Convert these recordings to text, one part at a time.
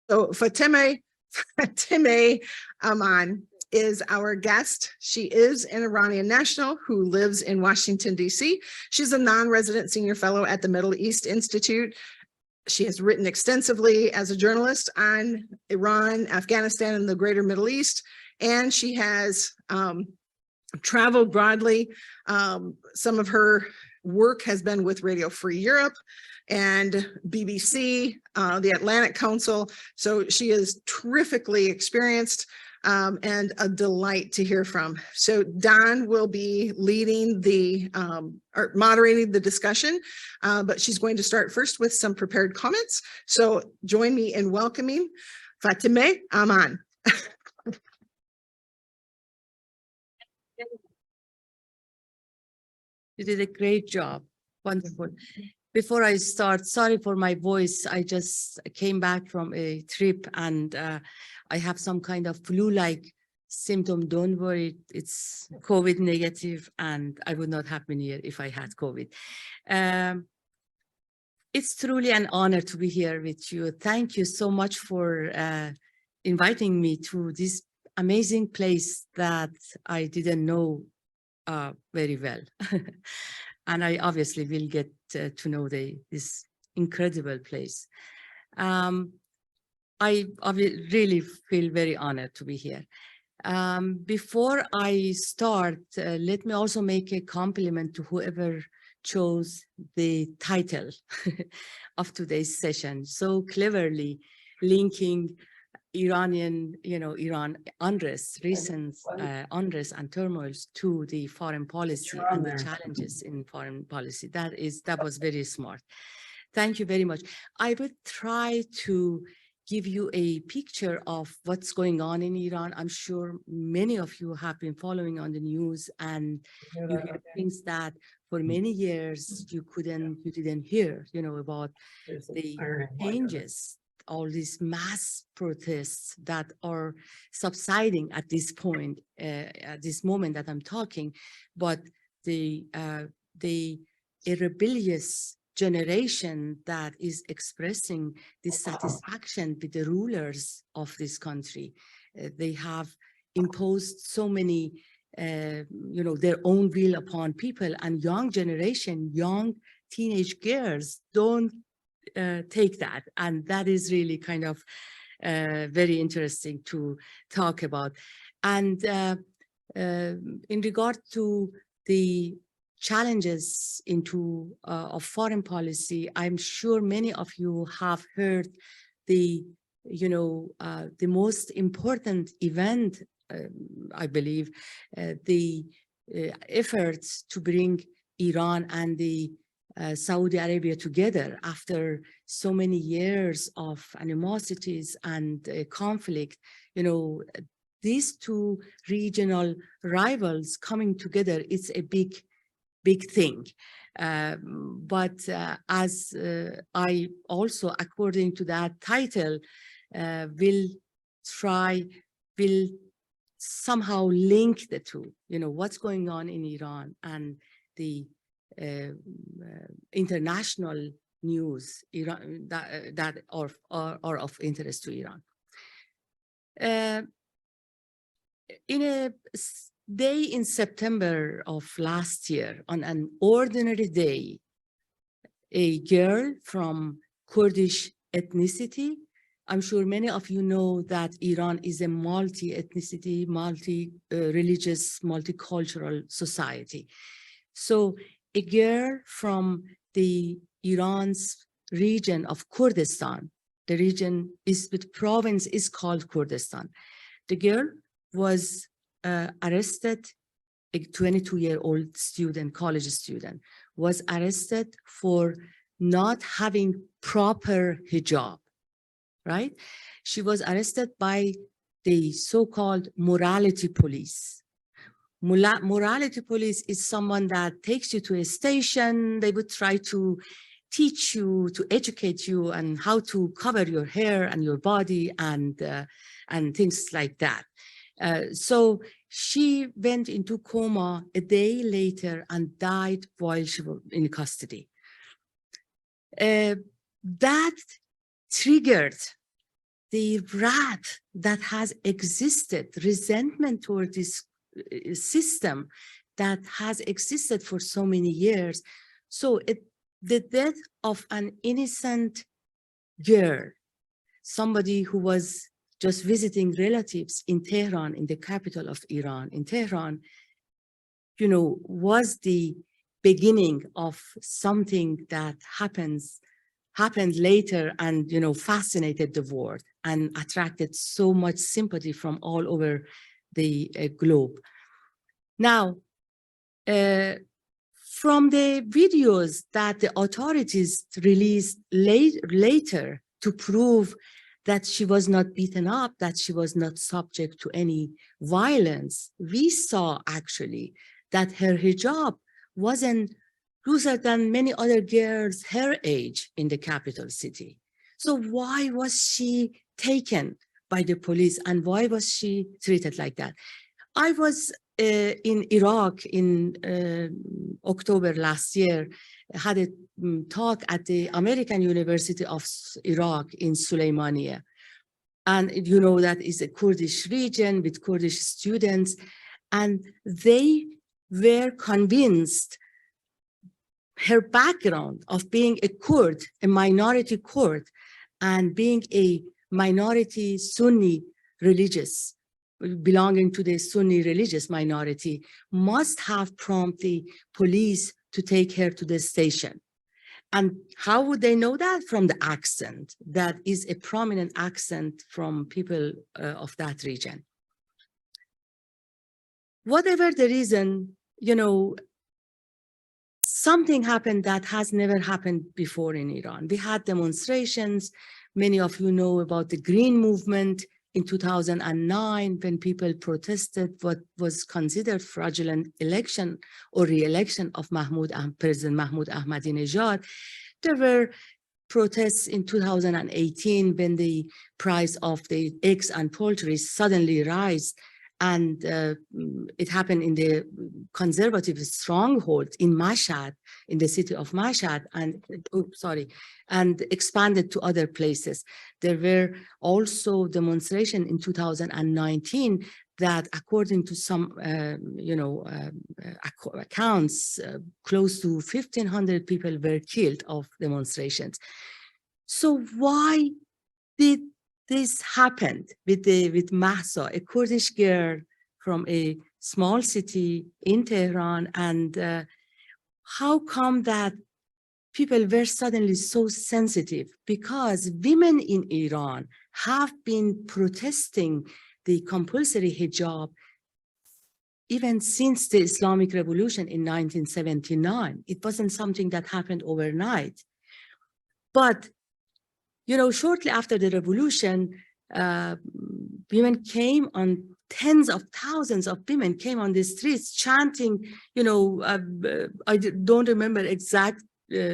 So Fatemeh Aman is our guest. She is an Iranian national who lives in Washington, D.C. She's a non-resident senior fellow at the Middle East Institute. She has written extensively as a journalist on Iran, Afghanistan, and the greater Middle East. And she has traveled broadly. Some of her work has been with Radio Free Europe and BBC, the Atlantic Council. So she is terrifically experienced and a delight to hear from. So Don will be leading the, or moderating the discussion, but she's going to start first with some prepared comments. So join me in welcoming Fatemeh Aman. You did a great job. Wonderful. Before I start, sorry for my voice. I just came back from a trip and I have some kind of flu-like symptom. Don't worry, it's COVID negative and I would not have been here if I had COVID. It's truly an honor to be here with you. Thank you so much for inviting me to this amazing place that I didn't know very well. And I obviously will get to know this incredible place. I really feel very honored to be here. Before I start, let me also make a compliment to whoever chose the title of today's session, so cleverly linking Iranian, Iran unrest, recent unrest and turmoils to the foreign policy and the challenges in foreign policy. That was very smart. Thank you very much. I would try to give you a picture of what's going on in Iran. I'm sure many of you have been following on the news and you hear things that for many years you didn't hear, about the changes, all these mass protests that are subsiding at this point, at this moment that I'm talking, but a rebellious generation that is expressing dissatisfaction with the rulers of this country. They have imposed so many, their own will upon people, and young generation, young teenage girls don't take that, and that is really kind of very interesting to talk about. And in regard to the challenges of foreign policy, I'm sure many of you have heard the most important event, I believe, the efforts to bring Iran and the Saudi Arabia together after so many years of animosities and conflict. These two regional rivals coming together, it's a big thing. But as I also, according to that title, will somehow link the two, what's going on in Iran and the international news that are of interest to Iran. In a day in September of last year, on an ordinary day, a girl from Kurdish ethnicity, I'm sure many of you know that Iran is a multi-ethnicity, multi-religious, multicultural society. So a girl from the Iran's region of Kurdistan, the province is called Kurdistan. The girl was arrested, a 22-year-old student, college student, was arrested for not having proper hijab, right? She was arrested by the so-called morality police. Morality police is someone that takes you to a station. They would try to teach you, to educate you on how to cover your hair and your body and things like that. So she went into coma a day later and died while she was in custody. That triggered the wrath that has existed, resentment toward this system that has existed for so many years. So the death of an innocent girl, somebody who was just visiting relatives in Tehran, in the capital of Iran, in Tehran, you know, was the beginning of something that happened later and, you know, fascinated the world and attracted so much sympathy from all over the globe. Now, from the videos that the authorities released later to prove that she was not beaten up, that she was not subject to any violence, we saw actually that her hijab wasn't looser than many other girls her age in the capital city. So why was she taken by the police and why was she treated like that? I was in Iraq in October last year, had a talk at the American University of Iraq in Suleimania. And you know, that is a Kurdish region with Kurdish students. And they were convinced her background of being a Kurd, a minority Kurd, and being a minority Sunni religious, belonging to the Sunni religious minority, must have prompted the police to take her to the station. And how would they know that? From the accent. That is a prominent accent from people of that region. Whatever the reason, you know, something happened that has never happened before in Iran. We had demonstrations. Many of you know about the Green Movement in 2009, when people protested what was considered fraudulent election or re-election of President Mahmoud Ahmadinejad. There were protests in 2018 when the price of the eggs and poultry suddenly rose, and it happened in the conservative stronghold in Mashhad, in the city of Mashhad, and expanded to other places. There were also demonstrations in 2019 that, according to some, accounts, close to 1,500 people were killed of demonstrations. So why did this happened with Mahsa, a Kurdish girl from a small city in Tehran, and how come that people were suddenly so sensitive? Because women in Iran have been protesting the compulsory hijab even since the Islamic Revolution in 1979. It wasn't something that happened overnight. But you know, shortly after the revolution, women came on, tens of thousands of women came on the streets chanting, you know, I don't remember exact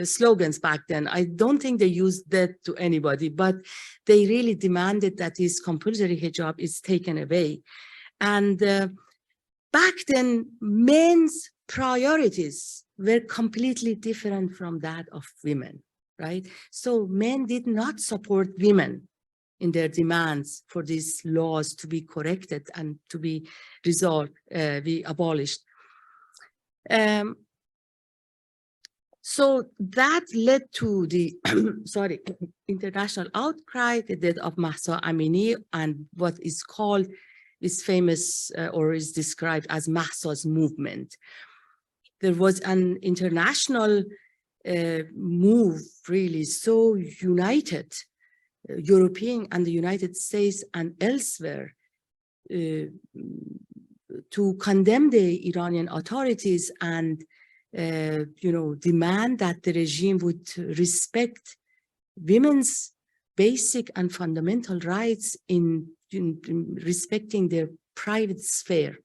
slogans back then. I don't think they used that to anybody, but they really demanded that this compulsory hijab is taken away. And back then, men's priorities were completely different from that of women. Right? So men did not support women in their demands for these laws to be corrected and to be resolved, be abolished. So that led to the, international outcry, the death of Mahsa Amini, and what is called, is famous or is described as Mahsa's movement. There was an international move, really so united, European and the United States and elsewhere, to condemn the Iranian authorities and demand that the regime would respect women's basic and fundamental rights in respecting their private sphere.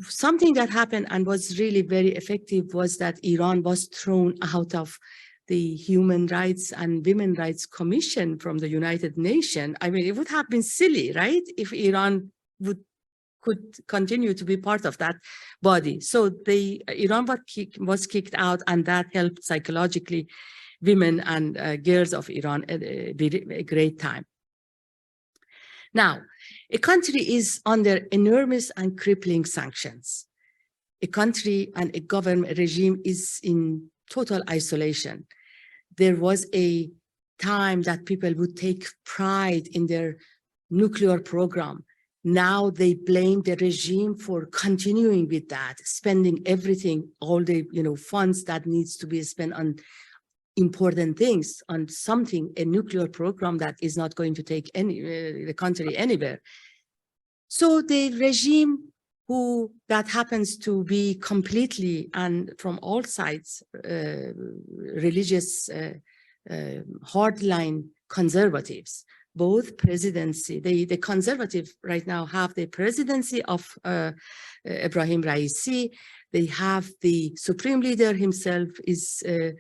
Something that happened and was really very effective was that Iran was thrown out of the Human Rights and Women's Rights Commission from the United Nations. I mean, it would have been silly, right, if Iran could continue to be part of that body. So Iran was kicked out, and that helped psychologically women and girls of Iran a great time. Now, a country is under enormous and crippling sanctions. A country and a government regime is in total isolation. There was a time that people would take pride in their nuclear program. Now they blame the regime for continuing with that, spending everything, all the funds that needs to be spent on important things, on something, a nuclear program that is not going to take the country anywhere. So the regime that happens to be completely and from all sides religious hardline conservatives, both presidency, the conservative right now have the presidency of Ibrahim Raisi. They have the supreme leader himself is a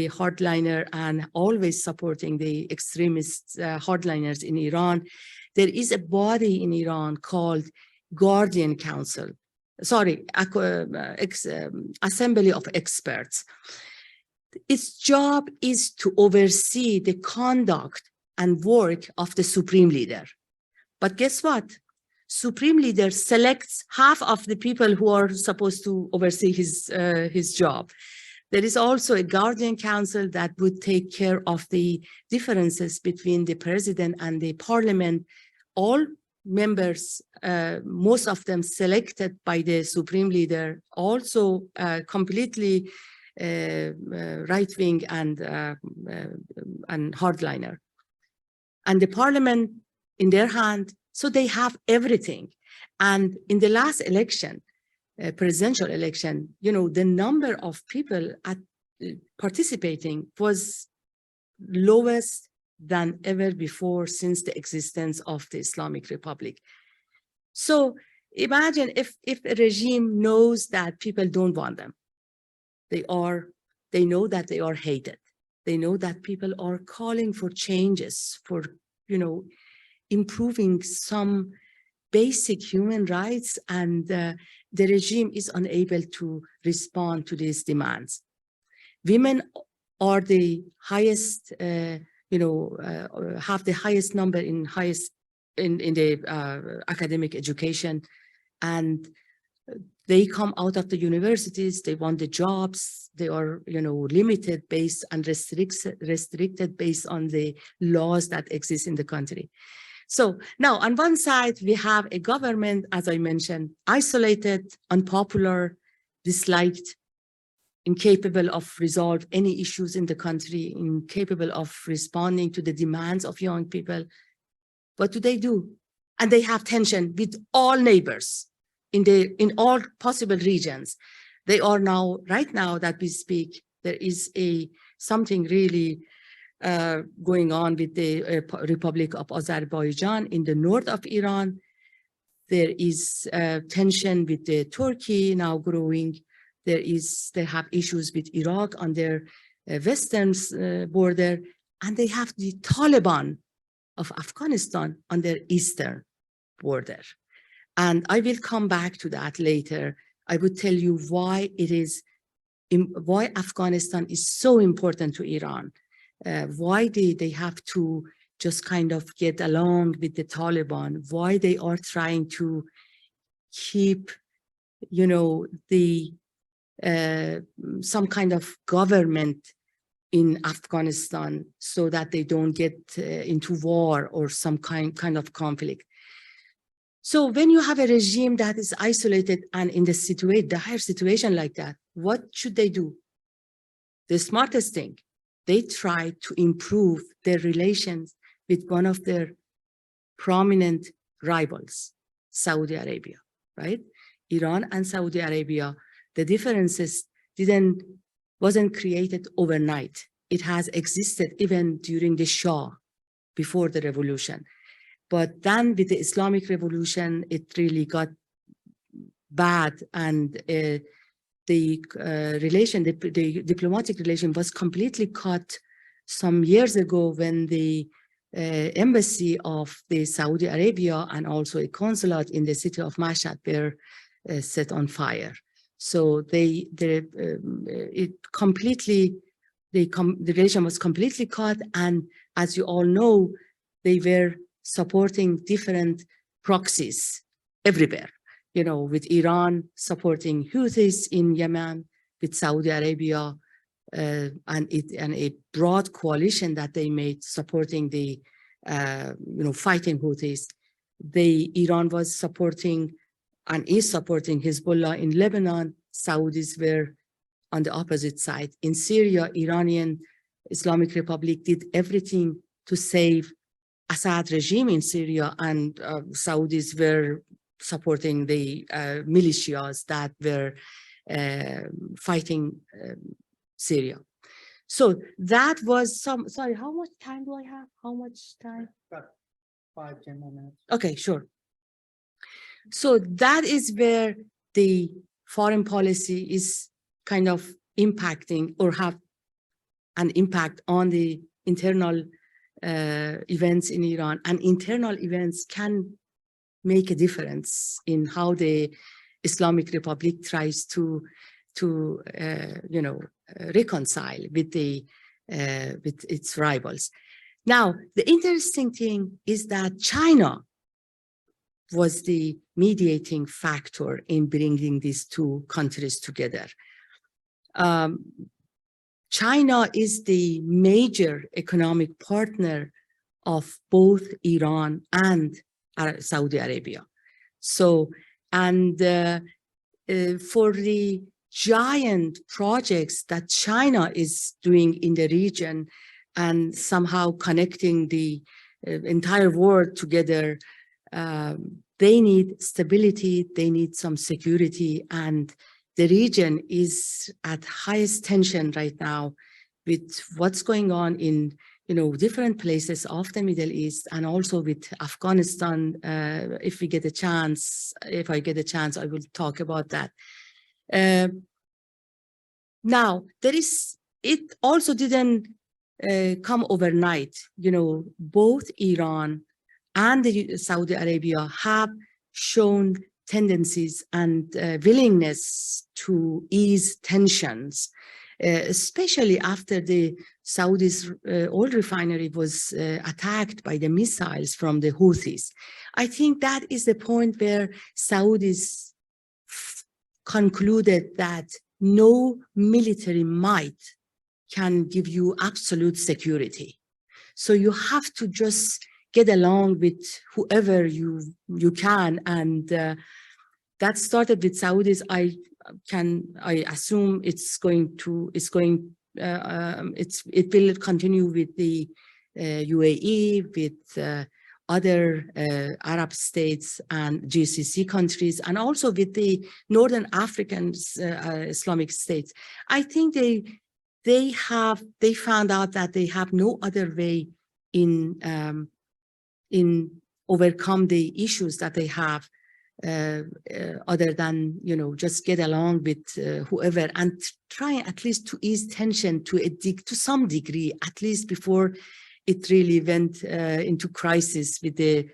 hardliner and always supporting the extremist hardliners in Iran. There is a body in Iran called Guardian Council, Assembly of Experts. Its job is to oversee the conduct and work of the supreme leader. But guess what? Supreme leader selects half of the people who are supposed to oversee his job. There is also a Guardian Council that would take care of the differences between the president and the parliament. All members, most of them selected by the supreme leader, also completely right-wing and hardliner. And the parliament in their hand, so they have everything. And in the last election, presidential election, the number of people participating was lowest than ever before since the existence of the Islamic Republic. So imagine if a regime knows that people don't want them. They know that they are hated. They know that people are calling for changes, for, improving some basic human rights, and the regime is unable to respond to these demands. Women are the highest, have the highest number in the academic education, and they come out of the universities, they want the jobs, they are, limited based and restricted based on the laws that exist in the country. So now on one side, we have a government, as I mentioned, isolated, unpopular, disliked, incapable of resolve any issues in the country, incapable of responding to the demands of young people. What do? And they have tension with all neighbors in all possible regions. They are now, right now that we speak, there is something really going on with the Republic of Azerbaijan in the north of Iran. There is tension with Turkey now growing. They have issues with Iraq on their western border, and they have the Taliban of Afghanistan on their eastern border. And I will come back to that later. I would tell you why Afghanistan is so important to Iran. Why they have to just kind of get along with the Taliban, why they are trying to keep, some kind of government in Afghanistan so that they don't get into war or some kind of conflict. So when you have a regime that is isolated and in the dire situation like that, what should they do? The smartest thing, they try to improve their relations with one of their prominent rivals, Saudi Arabia, right? Iran and Saudi Arabia, the differences wasn't created overnight. It has existed even during the Shah, before the revolution. But then with the Islamic Revolution, it really got bad, and the diplomatic relation was completely cut some years ago when the embassy of the Saudi Arabia and also a consulate in the city of Mashhad were set on fire. So the relation was completely cut, and as you all know, they were supporting different proxies everywhere, with Iran supporting Houthis in Yemen, with Saudi Arabia, and a broad coalition that they made supporting the, fighting Houthis. Iran was supporting and is supporting Hezbollah in Lebanon. Saudis were on the opposite side. In Syria, Iranian Islamic Republic did everything to save Assad regime in Syria, and Saudis were supporting the militias that were fighting Syria. So that was sorry, how much time do I have? How much time? About 5-10 more minutes. Okay, sure. So that is where the foreign policy is kind of impacting or have an impact on the internal events in Iran, and internal events can make a difference in how the Islamic Republic tries to reconcile with its rivals. Now, the interesting thing is that China was the mediating factor in bringing these two countries together. China is the major economic partner of both Iran and Saudi Arabia. So, and for the giant projects that China is doing in the region and somehow connecting the entire world together, they need stability, they need some security, and the region is at highest tension right now with what's going on in different places of the Middle East, and also with Afghanistan. If I get a chance, I will talk about that. Now, it also didn't come overnight. Both Iran and Saudi Arabia have shown tendencies and willingness to ease tensions, especially after the Saudi's oil refinery was attacked by the missiles from the Houthis. I think that is the point where Saudis concluded that no military might can give you absolute security. So you have to just get along with whoever you can, and that started with Saudis. I assume it will continue with the UAE, with other Arab states and GCC countries, and also with the Northern African Islamic states. I think they found out that they have no other way in overcome the issues that they have other than just get along with whoever and try at least to ease tension to some degree, at least before it really went into crisis with the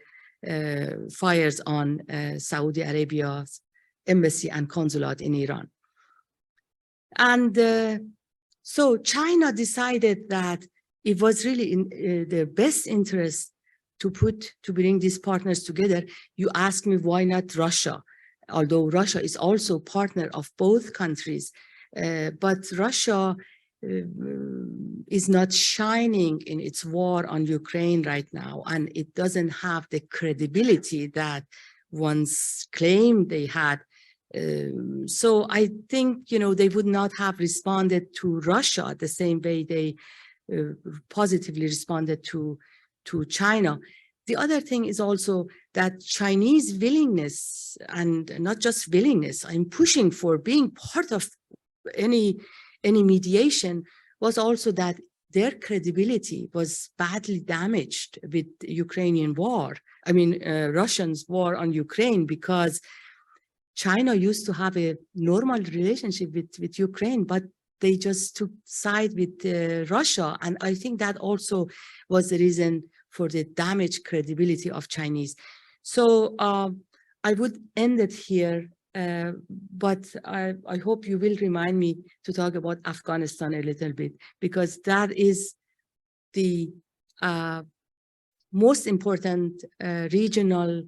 fires on Saudi Arabia's embassy and consulate in Iran. And so China decided that it was really in their best interest to bring these partners together. You ask me why not Russia, although Russia is also partner of both countries, but Russia is not shining in its war on Ukraine right now, and it doesn't have the credibility that once claimed they had. So I think, they would not have responded to Russia the same way they positively responded to China. The other thing is also that Chinese willingness, and not just willingness, I'm pushing for being part of any mediation, was also that their credibility was badly damaged with the Ukrainian war. I mean, Russians' war on Ukraine, because China used to have a normal relationship with Ukraine, but they just took side with Russia. And I think that also was the reason for the damaged credibility of Chinese. So I would end it here, but I hope you will remind me to talk about Afghanistan a little bit, because that is the most important regional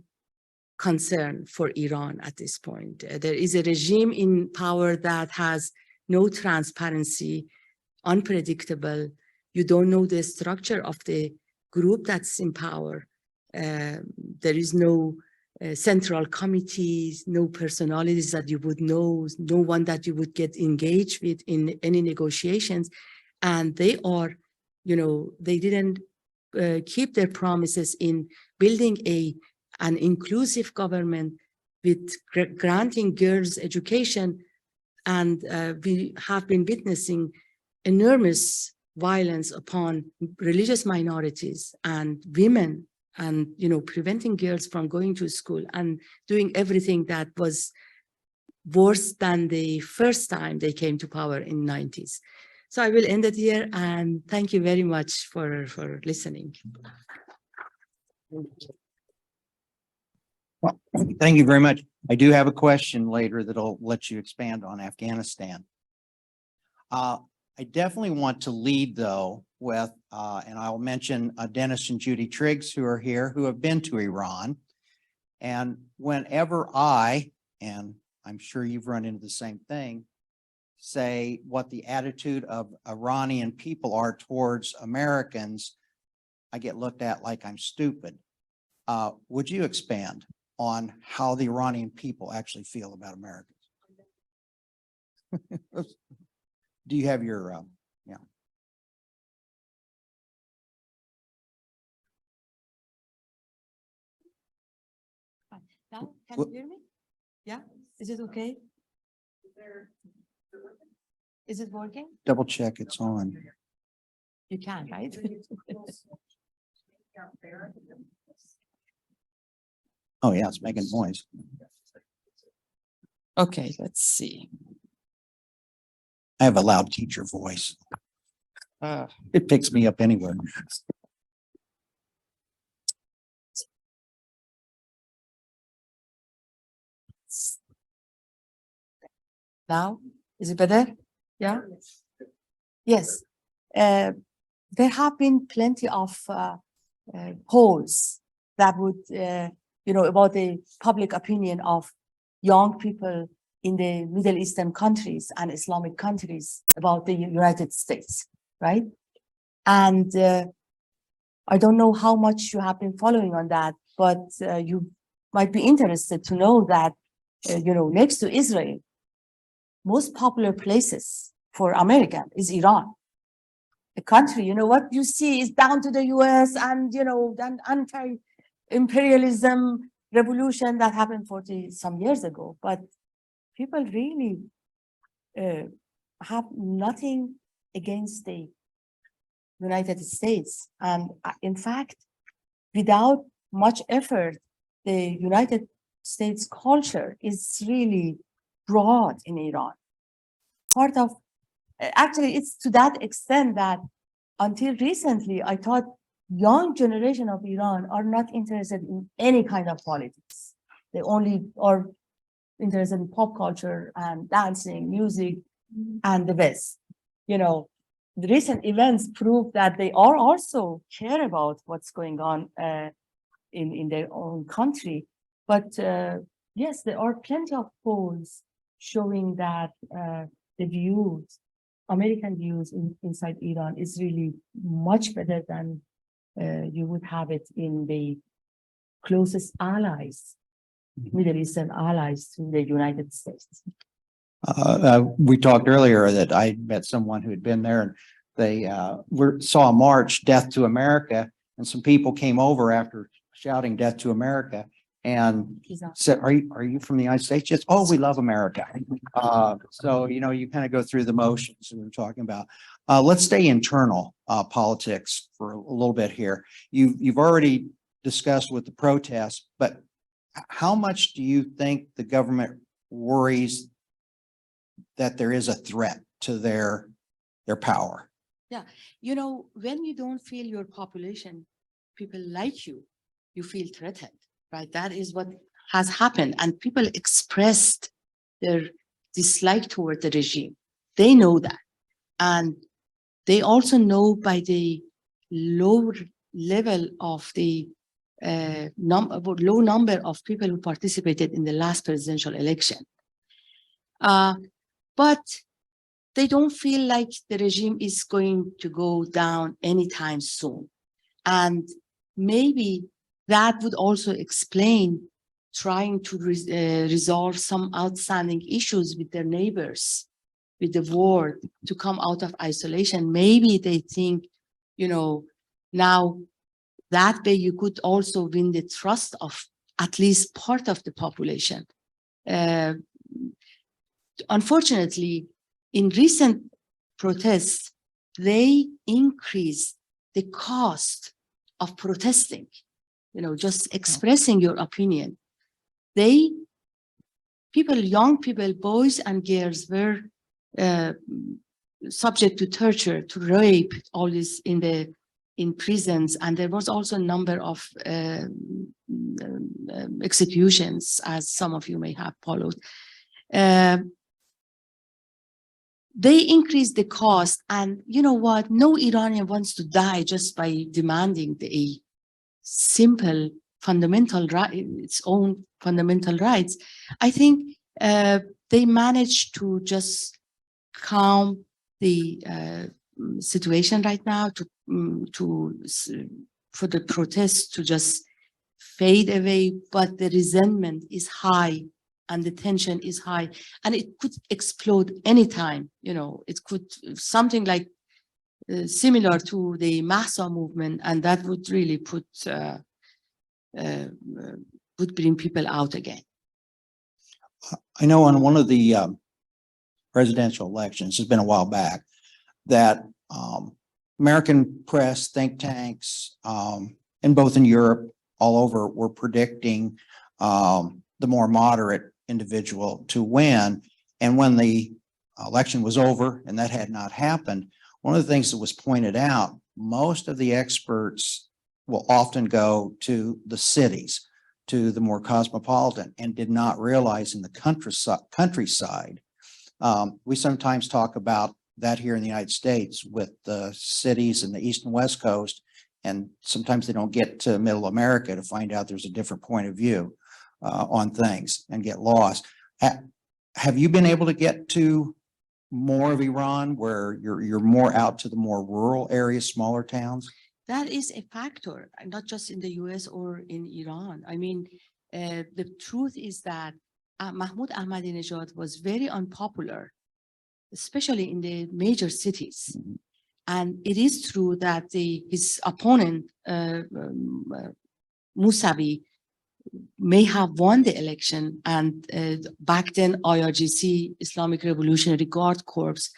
concern for Iran at this point. There is a regime in power that has no transparency, unpredictable. You don't know the structure of the group that's in power. There is no central committees, no personalities that you would know, no one that you would get engaged with in any negotiations. And they are, they didn't keep their promises in building an inclusive government with granting girls education. And we have been witnessing enormous violence upon religious minorities and women, and preventing girls from going to school and doing everything that was worse than the first time they came to power in the 90s. So I will end it here, and thank you very much for listening. Well, thank you very much. I do have a question later that'll let you expand on Afghanistan. I definitely want to lead though with, and I'll mention Dennis and Judy Triggs who are here, who have been to Iran. And whenever and I'm sure you've run into the same thing, say what the attitude of Iranian people are towards Americans, I get looked at like I'm stupid. Would you expand on how the Iranian people actually feel about Americans? Do you have your, yeah. Now, can you hear me? Yeah, is it okay? Is it working? Double check it's on. You can, right? Oh yeah, it's making noise. Okay, let's see. I have a loud teacher voice. It picks me up anywhere. Now, is it better? Yeah? Yes. There have been plenty of polls that would, about the public opinion of young people in the Middle Eastern countries and Islamic countries about the United States, right? And I don't know how much you have been following on that, but you might be interested to know that, next to Israel, most popular places for American is Iran. The country, what you see is down to the US and, an anti-imperialism revolution that happened 40-some years ago. But people really have nothing against the United States. And in fact, without much effort, the United States culture is really broad in Iran. Part of, actually, it's to that extent that until recently, I thought young generation of Iran are not interested in any kind of politics. They only are interested in pop culture and dancing, music, and the West. The recent events prove that they are also care about what's going on in their own country. But yes, there are plenty of polls showing that the views, American views inside Iran is really much better than you would have it in the closest allies, Middle Eastern allies to the United States. We talked earlier that I met someone who had been there, and they saw a march, Death to America, and some people came over after shouting Death to America and said, are you from the United States? Yes. Oh, we love America. So, you kind of go through the motions we were talking about. Let's stay internal politics for a little bit here. You've already discussed with the protests, but how much do you think the government worries that there is a threat to their power? Yeah, when you don't feel your population, people like you feel threatened, right? That is what has happened. And people expressed their dislike toward the regime. They know that. And they also know by the low level of the low number of people who participated in the last presidential election. But they don't feel like the regime is going to go down anytime soon. And maybe that would also explain trying to resolve some outstanding issues with their neighbors, with the world, to come out of isolation. Maybe they think, you know, now that way you could also win the trust of at least part of the population. Unfortunately, in recent protests, they increased the cost of protesting, you know, just expressing your opinion. Young people, boys and girls were subject to torture, to rape, all this in prisons, and there was also a number of executions, as some of you may have followed. They increased the cost, and you know what? No Iranian wants to die just by demanding a simple fundamental right, its own fundamental rights. I think they managed to just calm the situation right now, for the protests to just fade away, but the resentment is high and the tension is high, and it could explode anytime. You know, it could something like similar to the Mahsa movement, and that would really would bring people out again. I know on one of the presidential elections, it's been a while back, that American press, think tanks, and both in Europe, all over, were predicting the more moderate individual to win. And when the election was over and that had not happened, one of the things that was pointed out, most of the experts will often go to the cities, to the more cosmopolitan, and did not realize in the countryside. We sometimes talk about that here in the United States with the cities in the East and West Coast, and sometimes they don't get to Middle America to find out there's a different point of view on things and get lost. Have you been able to get to more of Iran where you're more out to the more rural areas, smaller towns? That is a factor, not just in the US or in Iran. I mean, the truth is that Mahmoud Ahmadinejad was very unpopular, especially in the major cities. Mm-hmm. And it is true that his opponent, Mousavi, may have won the election, and back then IRGC, Islamic Revolutionary Guard Corps,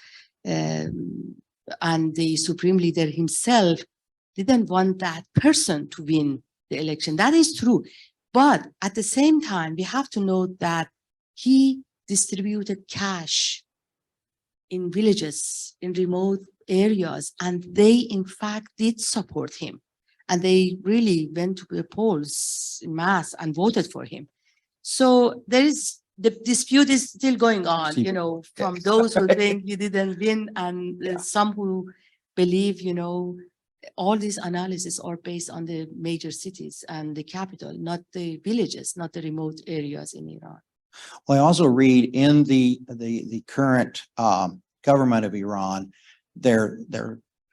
and the supreme leader himself didn't want that person to win the election. That is true. But at the same time, we have to note that he distributed cash in villages, in remote areas, and they in fact did support him. And they really went to the polls in mass and voted for him. So the dispute is still going on, you know, from those who think he didn't win, and some who believe, you know, all these analyses are based on the major cities and the capital, not the villages, not the remote areas in Iran. Well, I also read in the current government of Iran, there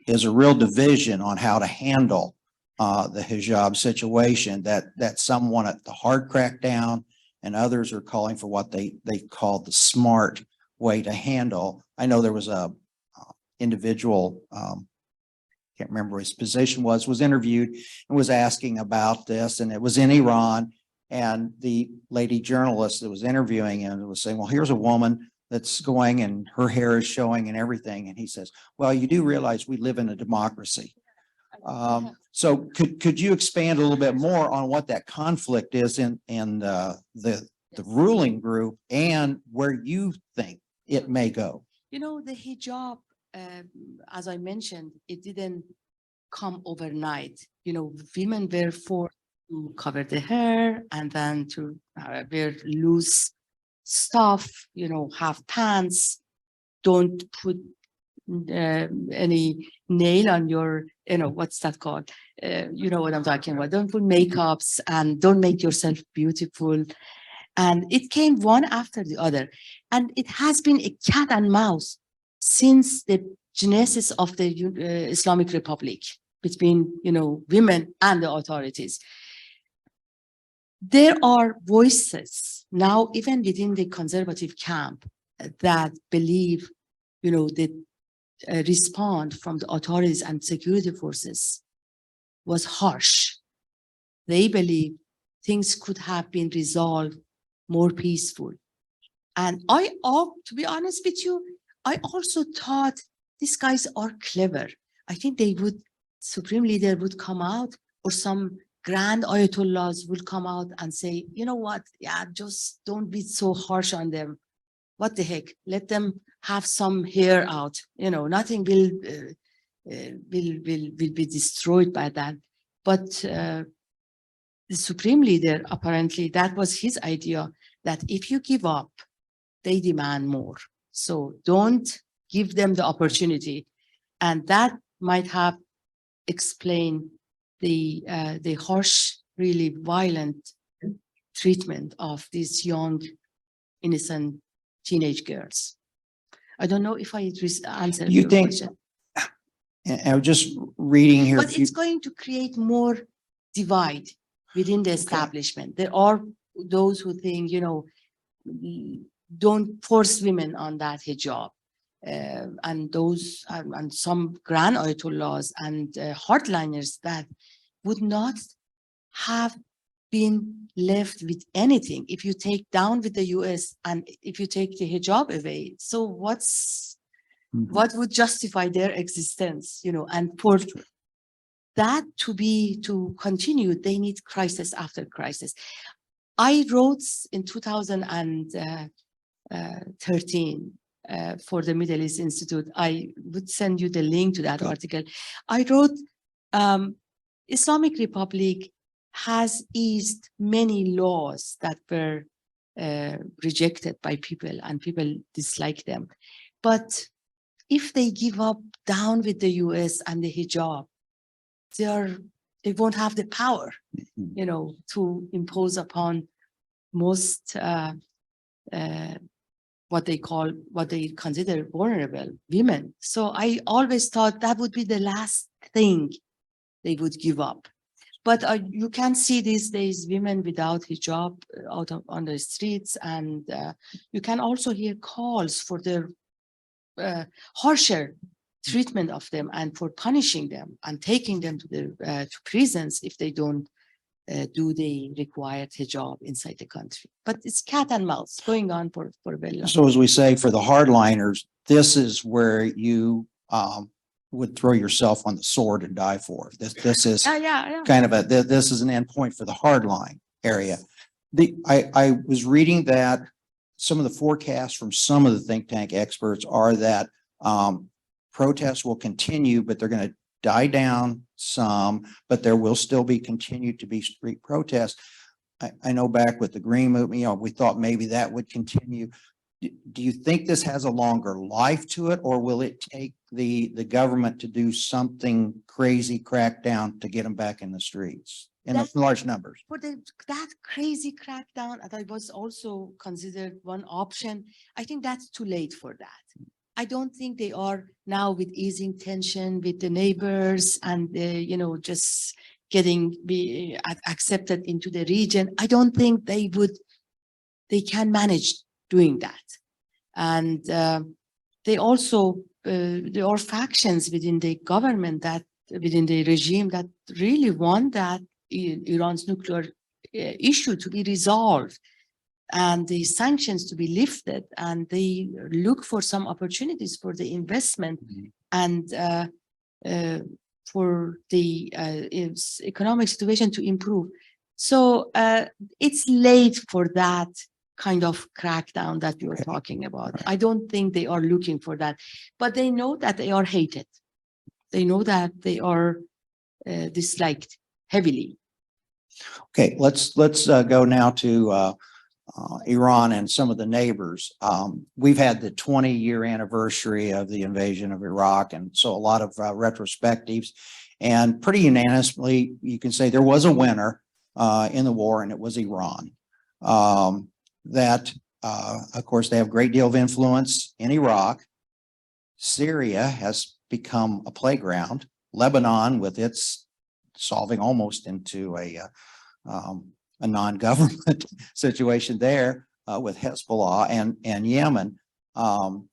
is a real division on how to handle the hijab situation, that some want it the hard crackdown, and others are calling for what they call the smart way to handle. I know there was a individual, can't remember what his position was interviewed and was asking about this, and it was in Iran, and the lady journalist that was interviewing him was saying, well, here's a woman that's going and her hair is showing and everything, and he says, well, you do realize we live in a democracy. So could you expand a little bit more on what that conflict is in the ruling group and where you think it may go? You know, the hijab, as I mentioned, it didn't come overnight. You know, women were forced to cover their hair and then to wear loose stuff, you know, have pants, don't put any nail on your, what's that called? You know what I'm talking about. Don't put makeups and don't make yourself beautiful. And it came one after the other. And it has been a cat and mouse since the genesis of the Islamic Republic between, women and the authorities. There are voices now, even within the conservative camp, that believe, the response from the authorities and security forces was harsh. They believe things could have been resolved more peaceful. And to be honest with you, I also thought these guys are clever. I think Supreme Leader would come out, or some grand Ayatollahs will come out and say, you know what, yeah, just don't be so harsh on them. What the heck, let them have some hair out. Nothing will be destroyed by that. But the Supreme Leader, apparently, that was his idea, that if you give up, they demand more. So don't give them the opportunity. And that might have explained the harsh, really violent treatment of these young, innocent teenage girls. I don't know if I answered You your think, question. and I was just reading here. But it's going to create more divide within the establishment. There are those who think, don't force women on that hijab. And those, and some grand Ayatollahs and hardliners that would not have been left with anything if you take down with the US and if you take the hijab away. So what would justify their existence, and for that to continue, they need crisis after crisis. I wrote in 2013 for the Middle East Institute. I would send you the link to that article. I wrote, Islamic Republic has eased many laws that were rejected by people and people dislike them. But if they give up down with the US and the hijab, they won't have the power, to impose upon most what they consider vulnerable women. So I always thought that would be the last thing they would give up. But you can see these days women without hijab on the streets, and you can also hear calls for their harsher treatment of them and for punishing them and taking them to prisons if they don't do the required hijab inside the country. But it's cat and mouse going on for a very long time. So as we say, for the hardliners, this is where you would throw yourself on the sword and die for. This is kind of this is an endpoint for the hardline area. I was reading that some of the forecasts from some of the think tank experts are that protests will continue, but they're going to die down some, but there will still continue to be street protests. I know back with the Green Movement, we thought maybe that would continue. Do you think this has a longer life to it, or will it take the government to do something crazy, crackdown to get them back in the streets in large numbers? For that crazy crackdown, that was also considered one option. I think that's too late for that. I don't think they are now with easing tension with the neighbors and, just be accepted into the region. I don't think they can manage doing that. And they also, there are factions within the government within the regime that really want that Iran's nuclear issue to be resolved and the sanctions to be lifted, and they look for some opportunities for the investment and for the economic situation to improve. So it's late for that kind of crackdown that you're talking about. I don't think they are looking for that, but they know that they are hated. They know that they are disliked heavily. Okay, let's go now to Iran and some of the neighbors. We've had the 20-year anniversary of the invasion of Iraq, and so a lot of retrospectives. And pretty unanimously, you can say there was a winner in the war, and it was Iran. Of course, they have a great deal of influence in Iraq. Syria has become a playground. Lebanon, with its solving almost into a non-government situation there with Hezbollah, and Yemen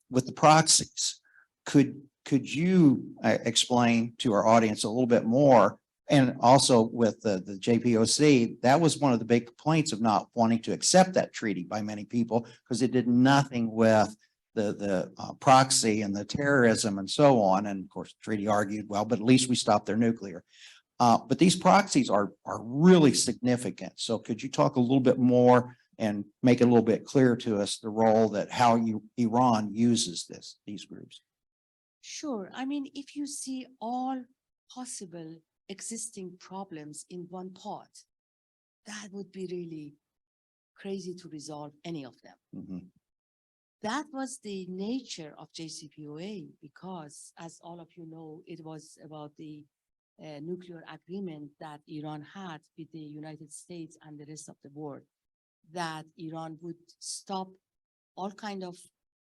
with the proxies. Could you explain to our audience a little bit more? And also with the JPOC, that was one of the big complaints of not wanting to accept that treaty by many people, because it did nothing with the proxy and the terrorism and so on. And of course, the treaty argued, well, but at least we stopped their nuclear. But these proxies are really significant. So could you talk a little bit more and make it a little bit clearer to us the role that how Iran uses these groups? Sure. I mean, if you see all possible existing problems in one pot, that would be really crazy to resolve any of them. Mm-hmm. That was the nature of JCPOA, because as all of you know, it was about the nuclear agreement that Iran had with the United States and the rest of the world, that Iran would stop all kind of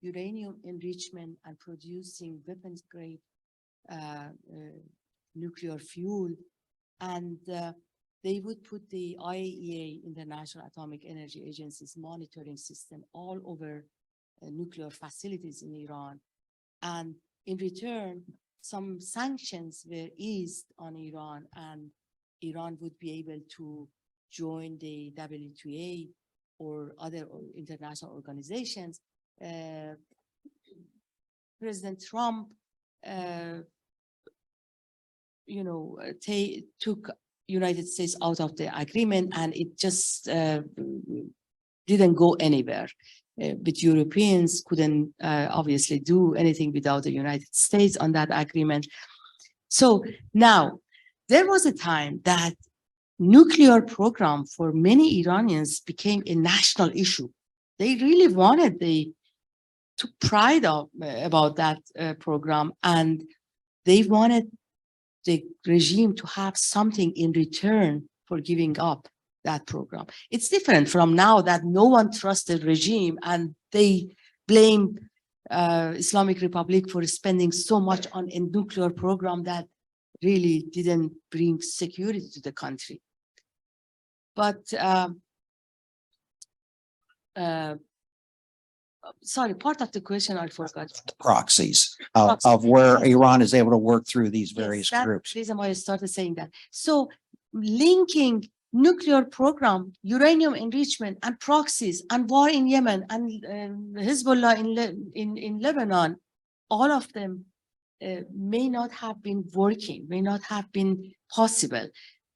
uranium enrichment and producing weapons grade nuclear fuel, and they would put the IAEA, International Atomic Energy Agency's monitoring system all over nuclear facilities in Iran. And in return, some sanctions were eased on Iran, and Iran would be able to join the WTA or other international organizations. President Trump, took United States out of the agreement, and it just didn't go anywhere. But Europeans couldn't obviously do anything without the United States on that agreement. So now, there was a time that nuclear program for many Iranians became a national issue. They really wanted, they took pride about that program, and they wanted the regime to have something in return for giving up that program. It's different from now that no one trusts the regime, and they blame Islamic Republic for spending so much on a nuclear program that really didn't bring security to the country. But sorry, part of the question I forgot. The proxies of where Iran is able to work through these various groups. That's the reason why I started saying that. So linking nuclear program, uranium enrichment, and proxies, and war in Yemen, and Hezbollah in Lebanon, all of them may not have been working, may not have been possible.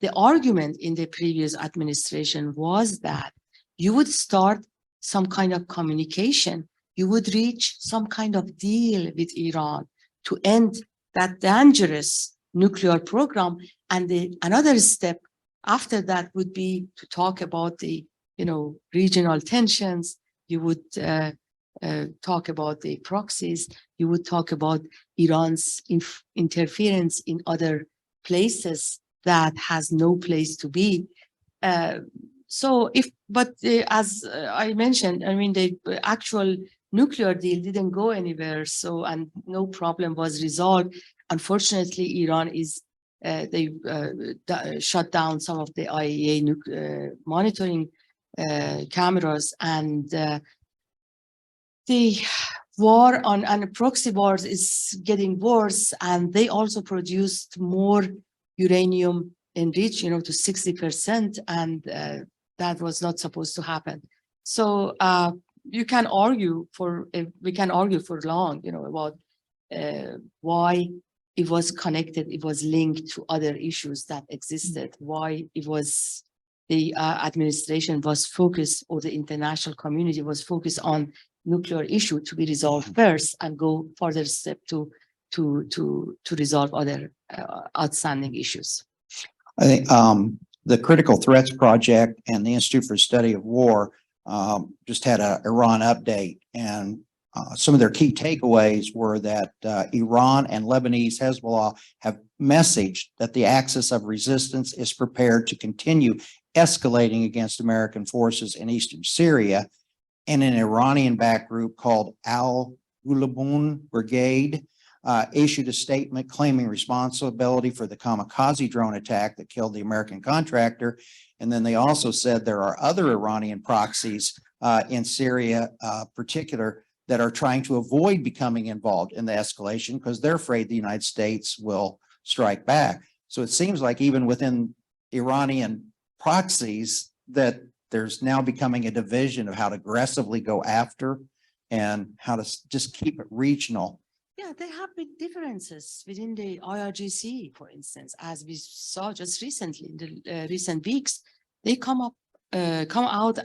The argument in the previous administration was that you would start some kind of communication, you would reach some kind of deal with Iran to end that dangerous nuclear program, and another step after that would be to talk about the, regional tensions. You would talk about the proxies. You would talk about Iran's interference in other places that has no place to be. As I mentioned, I mean, the actual nuclear deal didn't go anywhere. So, and no problem was resolved. Unfortunately, Iran is they shut down some of the IAEA monitoring cameras, and the war on proxy wars is getting worse, and they also produced more uranium enriched, to 60%, and that was not supposed to happen. So we can argue for long, about why it was connected, it was linked to other issues that existed, why it was the administration was focused, or the international community was focused on nuclear issue to be resolved first, and go further step to resolve other outstanding issues. I think the Critical Threats Project and the Institute for Study of War just had a Iran update, and some of their key takeaways were that Iran and Lebanese Hezbollah have messaged that the axis of resistance is prepared to continue escalating against American forces in eastern Syria, and an Iranian-backed group called Al-Gulabun Brigade issued a statement claiming responsibility for the kamikaze drone attack that killed the American contractor. And then they also said there are other Iranian proxies in Syria, particular, that are trying to avoid becoming involved in the escalation because they're afraid the United States will strike back. So it seems like even within Iranian proxies that there's now becoming a division of how to aggressively go after and how to just keep it regional. Yeah, they have big differences within the IRGC, for instance, as we saw just recently in the recent weeks. They come out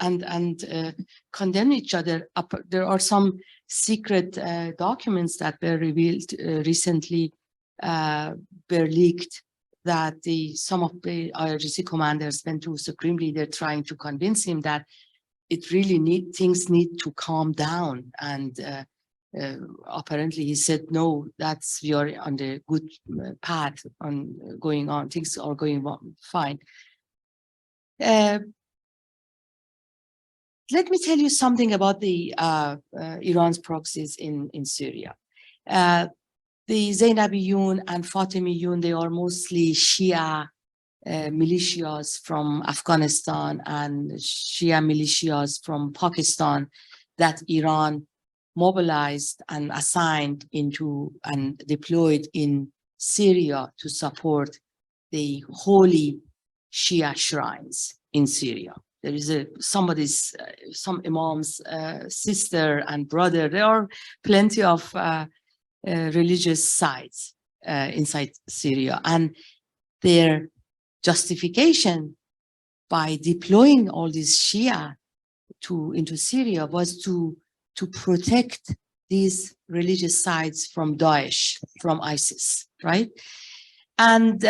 and condemn each other. There are some secret documents that were revealed recently, were leaked, that some of the IRGC commanders went to Supreme Leader trying to convince him that things need to calm down. And apparently he said, no, we are on the good path going on. Things are going on fine. Let me tell you something about the Iran's proxies in Syria. The Zainabiyun and Fatemiyun, they are mostly Shia militias from Afghanistan and Shia militias from Pakistan that Iran mobilized and assigned into and deployed in Syria to support the holy Shia shrines in Syria. There is some imam's sister and brother. There are plenty of religious sites inside Syria, and their justification by deploying all these Shia into Syria was to protect these religious sites from Daesh, from ISIS, right? And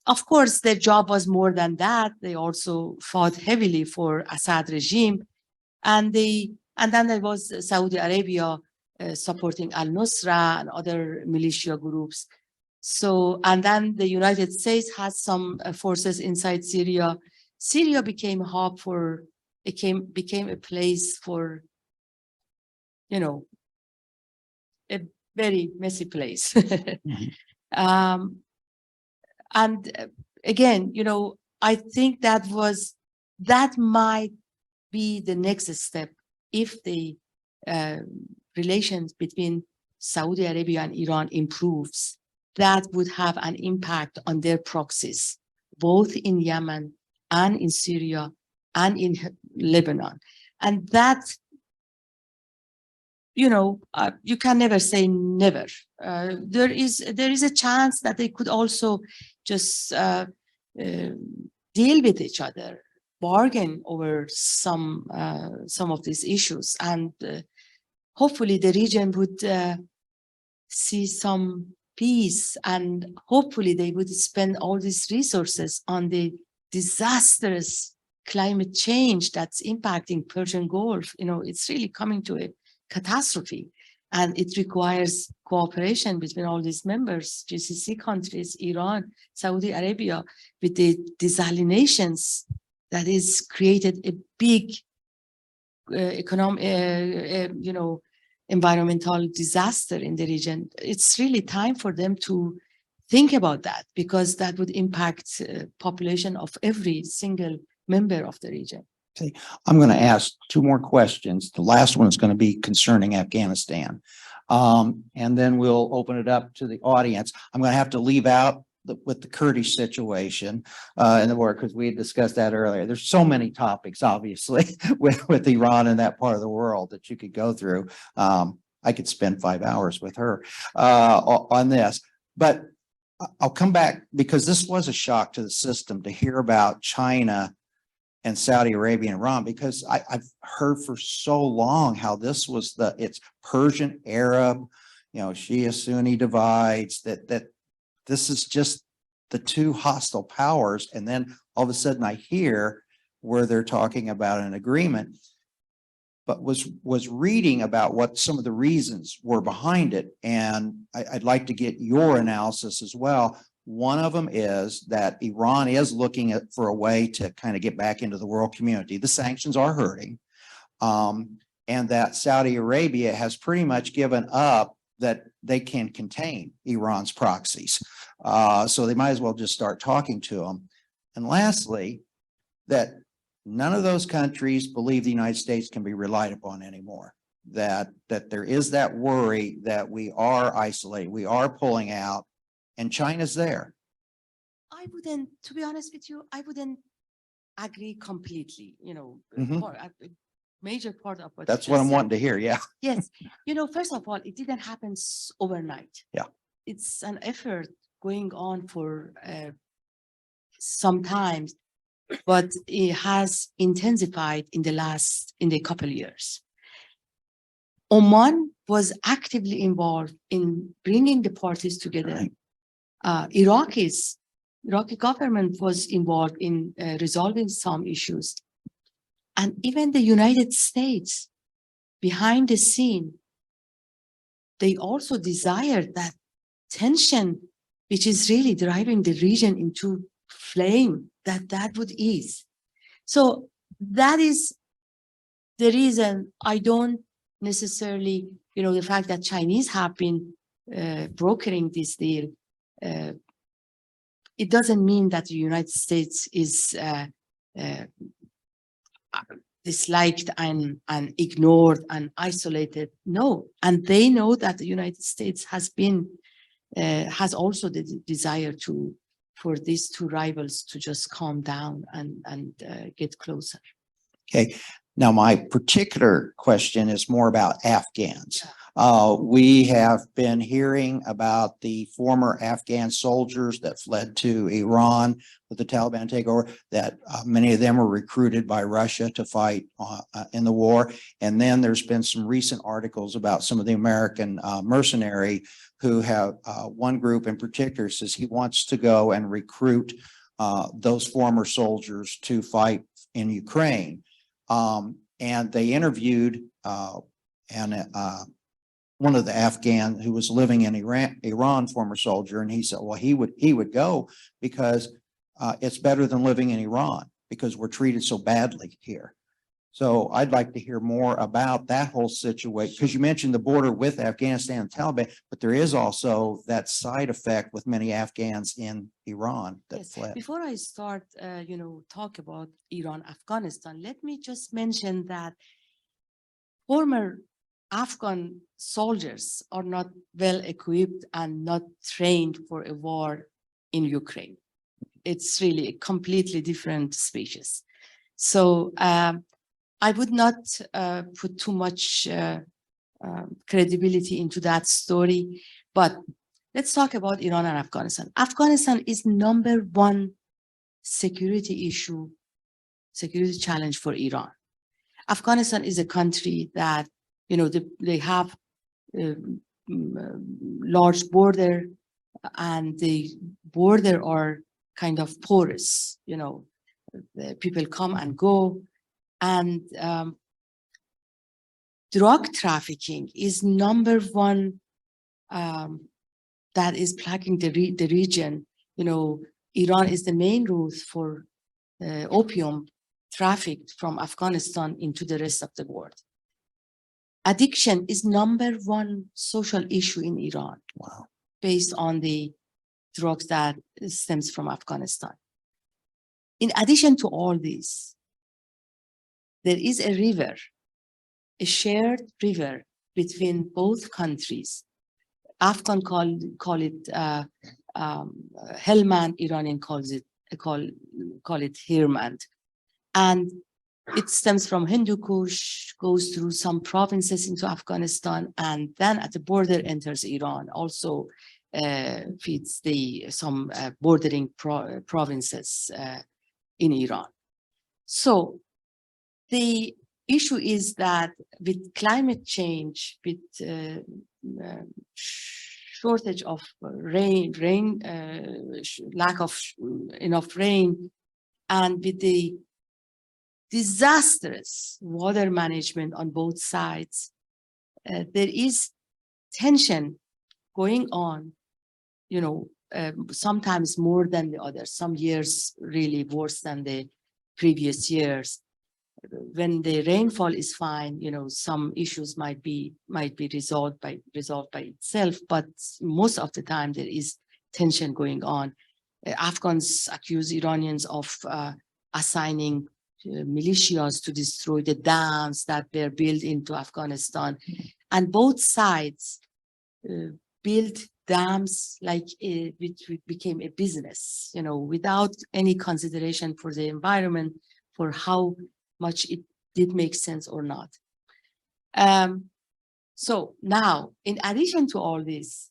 of course, their job was more than that. They also fought heavily for Assad regime, and then there was Saudi Arabia supporting al-Nusra and other militia groups. So, and then the United States has some forces inside Syria. Syria became a hub became a place for, you know, a very messy place. Mm-hmm. And again, you know, I think that might be the next step if the relations between Saudi Arabia and Iran improves. That would have an impact on their proxies, both in Yemen and in Syria and in Lebanon. And that, you know, you can never say never. There is a chance that they could also just deal with each other, bargain over some of these issues, and hopefully the region would see some peace, and hopefully they would spend all these resources on the disastrous climate change that's impacting Persian Gulf. You know, it's really coming to a catastrophe, and it requires cooperation between all these members, GCC countries, Iran, Saudi Arabia, with the desalinations that is created a big you know, environmental disaster in the region. It's really time for them to think about that, because that would impact population of every single member of the region. Okay. I'm going to ask two more questions. The last one is going to be concerning Afghanistan. And then we'll open it up to the audience. I'm going to have to leave out with the Kurdish situation in the war, because we had discussed that earlier. There's so many topics, obviously, with Iran and that part of the world that you could go through. I could spend 5 hours with her on this, but I'll come back, because this was a shock to the system to hear about China and Saudi Arabia and Iran, because I've heard for so long how this was it's Persian, Arab, you know, Shia Sunni divides, that this is just the two hostile powers. And then all of a sudden I hear where they're talking about an agreement. but was reading about what some of the reasons were behind it. And I'd like to get your analysis as well. One of them is that Iran is looking for a way to kind of get back into the world community. The sanctions are hurting. And that Saudi Arabia has pretty much given up that they can contain Iran's proxies. So they might as well just start talking to them. And lastly, that none of those countries believe the United States can be relied upon anymore. That there is that worry that we are isolated, we are pulling out, and China's there. I wouldn't, to be honest with you, I wouldn't agree completely, Mhm. a major part of what That's you what just I'm said. wanting to hear. Yeah. Yes, first of all, it didn't happen overnight. Yeah. It's an effort going on for sometimes, but it has intensified in the couple years. Oman was actively involved in bringing the parties together. Right. Iraqi government was involved in resolving some issues. And even the United States, behind the scene, they also desired that tension, which is really driving the region into flame, that would ease. So that is the reason I don't necessarily, the fact that Chinese have been brokering this deal, it doesn't mean that the United States is disliked and ignored and isolated. No, and they know that the United States has also the desire for these two rivals to just calm down and get closer. Okay. Now, my particular question is more about Afghans. We have been hearing about the former Afghan soldiers that fled to Iran with the Taliban takeover, that many of them were recruited by Russia to fight in the war. And then there's been some recent articles about some of the American mercenary who have, one group in particular says he wants to go and recruit those former soldiers to fight in Ukraine. And they interviewed one of the Afghan who was living in Iran, former soldier, and he said, well, he would go because it's better than living in Iran because we're treated so badly here. So I'd like to hear more about that whole situation, because you mentioned the border with Afghanistan and Taliban, but there is also that side effect with many Afghans in Iran that Yes. fled. Before I start, talk about Iran, Afghanistan, let me just mention that former Afghan soldiers are not well equipped and not trained for a war in Ukraine. It's really a completely different species. So I would not put too much credibility into that story, but let's talk about Iran and Afghanistan. Afghanistan is #1 security challenge for Iran. Afghanistan is a country that, they have a large border, and the border are kind of porous, the people come and go. And drug trafficking is #1 that is plaguing the region. Iran is the main route for opium trafficked from Afghanistan into the rest of the world. Addiction is #1 social issue in Iran. Wow. Based on the drugs that stems from Afghanistan. In addition to all this, there is a river, a shared river between both countries. Afghan call it Helmand, Iranian call it Hirmand. And it stems from Hindu Kush, goes through some provinces into Afghanistan, and then at the border enters Iran, also feeds some bordering provinces in Iran. So the issue is that with climate change, with shortage of lack of enough rain, and with the disastrous water management on both sides. There is tension going on, sometimes more than the others, some years really worse than the previous years. When the rainfall is fine, some issues might be resolved by itself, but most of the time there is tension going on. Afghans accuse Iranians of assigning militias to destroy the dams that were built into Afghanistan, and both sides built dams like which became a business, without any consideration for the environment, for how much it did make sense or not. So now, in addition to all this,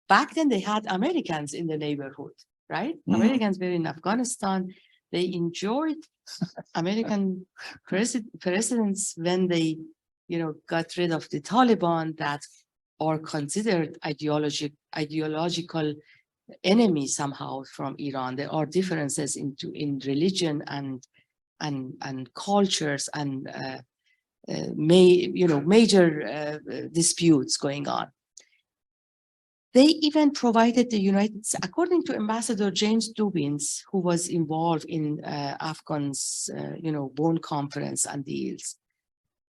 back then they had Americans in the neighborhood, right? Americans were in Afghanistan. They enjoyed American presidents when they, got rid of the Taliban that are considered ideological enemy somehow from Iran. There are differences in religion and cultures and major disputes going on. They even provided the United States, according to Ambassador James Dubins, who was involved in Afghans, Bonn conference and deals.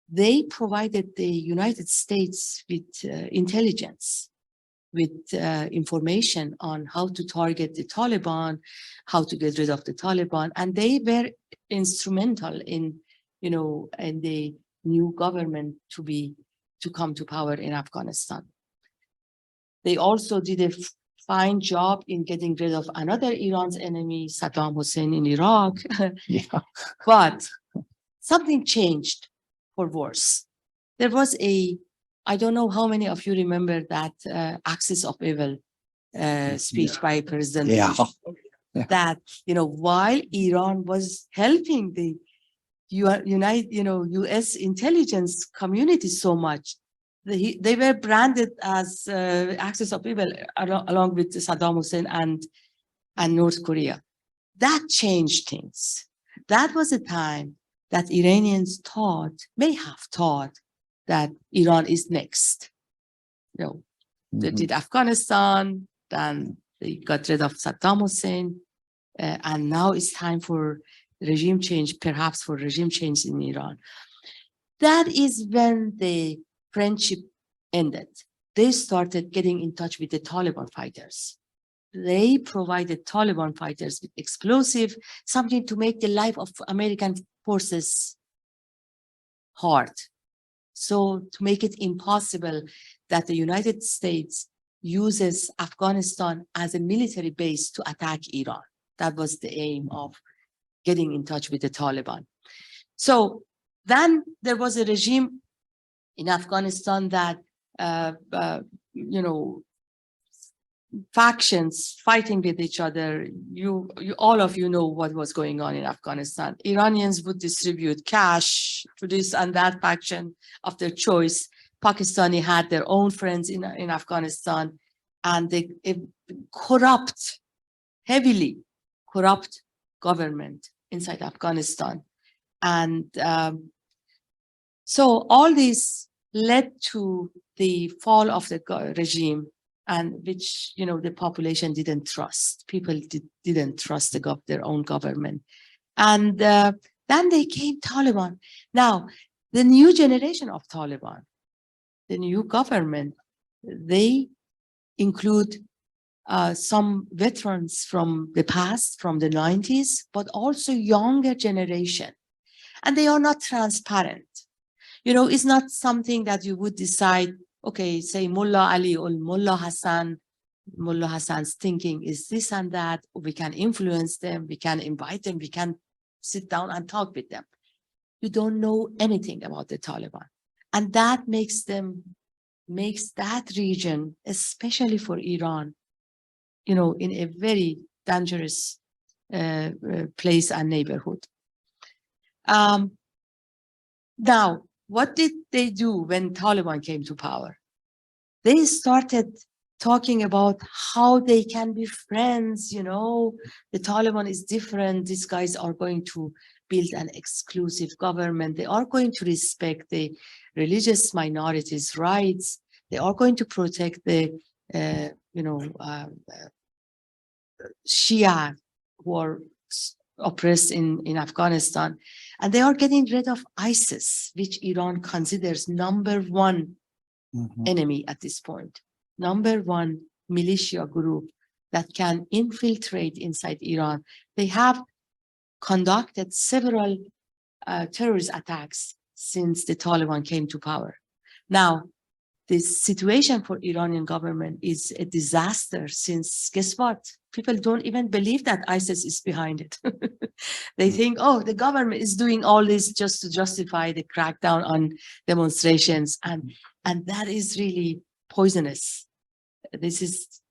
They provided the United States with intelligence, with information on how to target the Taliban, how to get rid of the Taliban, and they were instrumental in, in the new government to come to power in Afghanistan. They also did a fine job in getting rid of another Iran's enemy, Saddam Hussein in Iraq. Yeah. But something changed for worse. There was I don't know how many of you remember that Axis of Evil speech by President Bush. Yeah. That, while Iran was helping the US intelligence community so much, they were branded as Axis of Evil along with Saddam Hussein and North Korea. That changed things. That was a time that Iranians may have thought that Iran is next. They did Afghanistan, then they got rid of Saddam Hussein, and now it's time for regime change, perhaps for regime change in Iran. That is when the friendship ended. They started getting in touch with the Taliban fighters. They provided Taliban fighters with explosive, something to make the life of American forces hard. So to make it impossible that the United States uses Afghanistan as a military base to attack Iran. That was the aim of getting in touch with the Taliban. So then there was a regime in Afghanistan that, factions fighting with each other. All of you know what was going on in Afghanistan. Iranians would distribute cash to this and that faction of their choice. Pakistani had their own friends in Afghanistan, and they heavily corrupt government inside Afghanistan. And so all this led to the fall of the regime, and which, the population didn't trust. People didn't trust their own government. And then they came Taliban. Now, the new generation of Taliban, the new government, they include some veterans from the past, from the 90s, but also younger generation. And they are not transparent. It's not something that you would decide, okay, say Mullah Ali or Mullah Hassan's thinking is this and that. We can influence them, we can invite them, we can sit down and talk with them. You don't know anything about the Taliban. And that makes that region, especially for Iran, in a very dangerous place and neighborhood. Now, what did they do when Taliban came to power? They started talking about how they can be friends, the Taliban is different, these guys are going to build an exclusive government. They are going to respect the religious minorities' rights. They are going to protect the, Shia who are oppressed in Afghanistan. And they are getting rid of ISIS, which Iran considers number one Mhm. enemy at this point, number one militia group that can infiltrate inside Iran. They have conducted several terrorist attacks since the Taliban came to power. Now, the situation for Iranian government is a disaster since, guess what? People don't even believe that ISIS is behind it. They think, oh, the government is doing all this just to justify the crackdown on demonstrations. And that is really poisonous. This is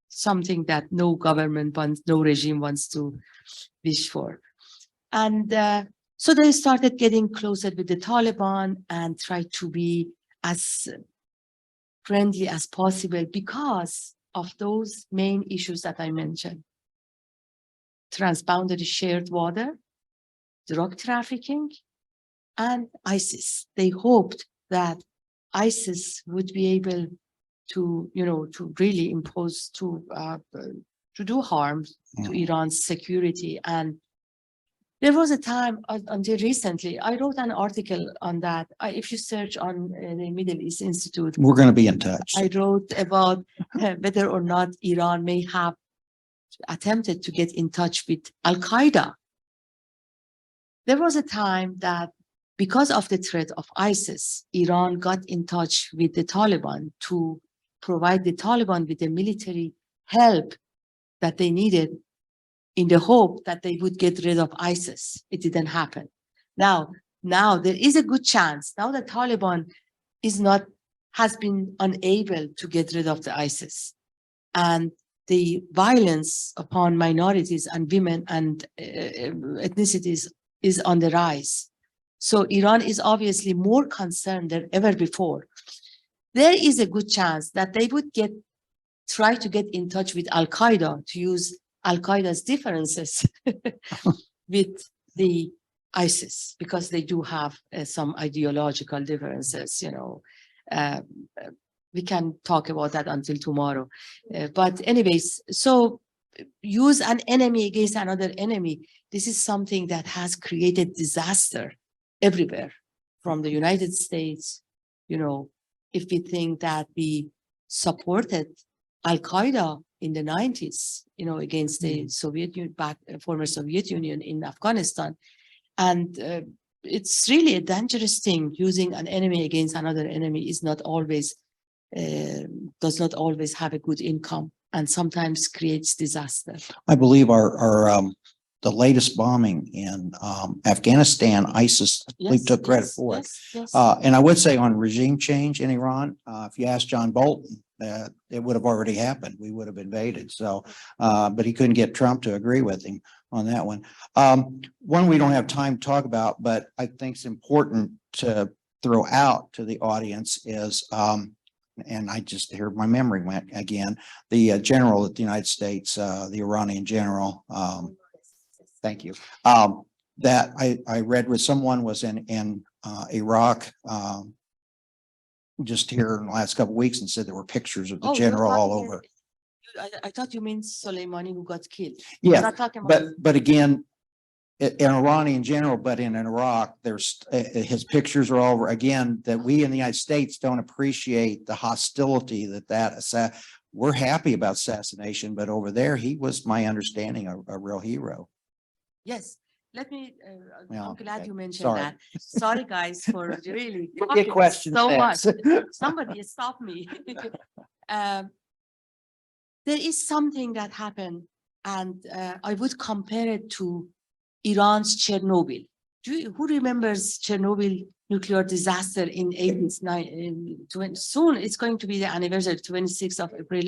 something that no government wants, no regime wants to wish for. And so they started getting closer with the Taliban and tried to be as friendly as possible because of those main issues that I mentioned. Transboundary shared water, drug trafficking, and ISIS. They hoped that ISIS would be able to, to really impose, to do harm to Iran's security. And there was a time until recently, I wrote an article on that. If you search on the Middle East Institute, We're going to be in touch. I wrote about whether or not Iran may have attempted to get in touch with Al-Qaeda. There was a time that because of the threat of ISIS, Iran got in touch with the Taliban to provide the Taliban with the military help that they needed in the hope that they would get rid of ISIS. It didn't happen. Now there is a good chance, now the Taliban has been unable to get rid of the ISIS. And the violence upon minorities and women and ethnicities is on the rise. So Iran is obviously more concerned than ever before. There is a good chance that they would try to get in touch with Al-Qaeda, to use Al-Qaeda's differences with the ISIS, because they do have some ideological differences, we can talk about that until tomorrow. But anyways, so use an enemy against another enemy. This is something that has created disaster everywhere, from the United States. If we think that we supported Al-Qaeda in the 90s, against the former Soviet Union in Afghanistan. And it's really a dangerous thing. Using an enemy against another enemy is not always, does not always have a good income, and sometimes creates disaster. I believe the latest bombing in Afghanistan, ISIS, we took credit for it. Yes. And I would say on regime change in Iran, if you ask John Bolton, it would have already happened. We would have invaded. So, but he couldn't get Trump to agree with him on that one. One we don't have time to talk about, but I think it's important to throw out to the audience is, and I just heard my memory went again, the general at the United States, the Iranian general, thank you, that I read with someone was in Iraq just here in the last couple of weeks, and said there were pictures of the general all over. I thought you meant Soleimani, who got killed. Yeah, not talking about but again, in Iranian general, but in Iraq, there's his pictures are all over again, that we in the United States don't appreciate the hostility that we're happy about assassination, but over there, he was, my understanding, a real hero. Yes. Let me, Well, I'm glad you mentioned sorry. that. Sorry, guys, for really Get questions so next. much. Somebody stop me. There is something that happened, and I would compare it to Iran's Chernobyl. Who remembers Chernobyl nuclear disaster in 1989? Soon it's going to be the anniversary, 26th of April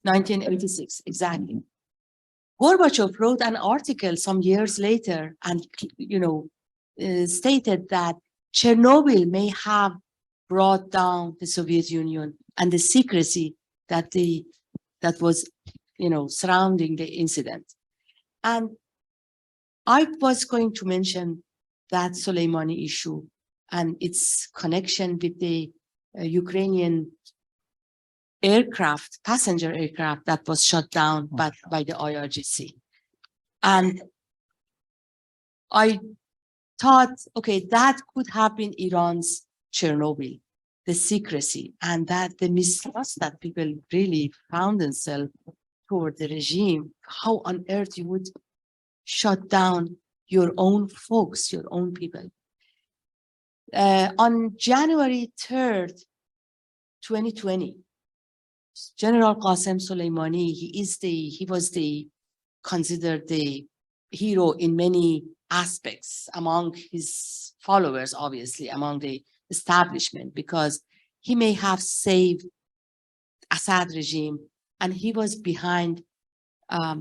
1986, exactly. Gorbachev wrote an article some years later and, stated that Chernobyl may have brought down the Soviet Union, and the secrecy that was, surrounding the incident. And I was going to mention that Soleimani issue and its connection with the Ukrainian aircraft, passenger aircraft that was shot down by the IRGC. And I thought, okay, that could have been Iran's Chernobyl, the secrecy, and that the mistrust that people really found themselves toward the regime. How on earth you would shut down your own folks, your own people. On January 3rd, 2020, General Qasem Soleimani, he was considered the hero in many aspects among his followers, obviously, among the establishment, because he may have saved Assad regime, and he was behind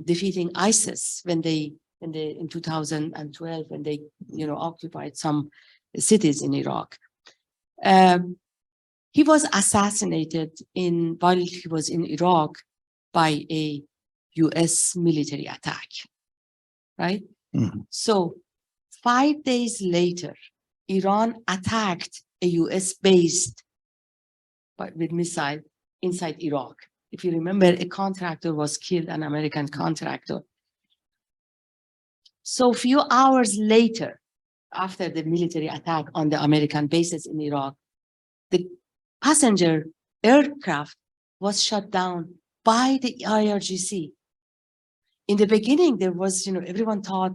defeating ISIS when in 2012, when they, occupied some cities in Iraq. He was assassinated while he was in Iraq by a US military attack, right? Mhm. So 5 days later, Iran attacked a US based with missile inside Iraq. If you remember, a contractor was killed, an American contractor. So a few hours later, after the military attack on the American bases in Iraq, the passenger aircraft was shut down by the IRGC. In the beginning, there was, everyone thought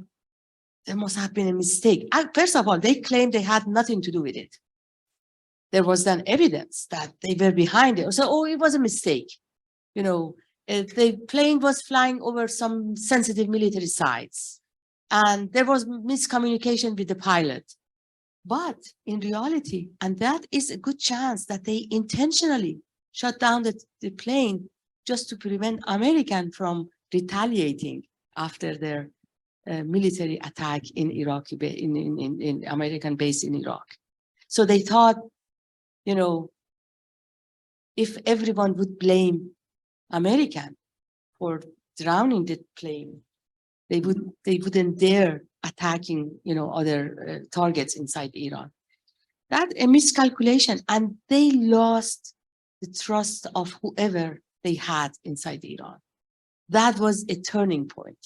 there must have been a mistake. First of all, they claimed they had nothing to do with it. There was then evidence that they were behind it. So, it was a mistake. The plane was flying over some sensitive military sites, and there was miscommunication with the pilot. But in reality, and that is a good chance that they intentionally shut down the plane just to prevent American from retaliating after their military attack in Iraq, in American base in Iraq. So they thought, if everyone would blame American for drowning the plane, they wouldn't dare attacking, other targets inside Iran. That a miscalculation, and they lost the trust of whoever they had inside Iran. That was a turning point.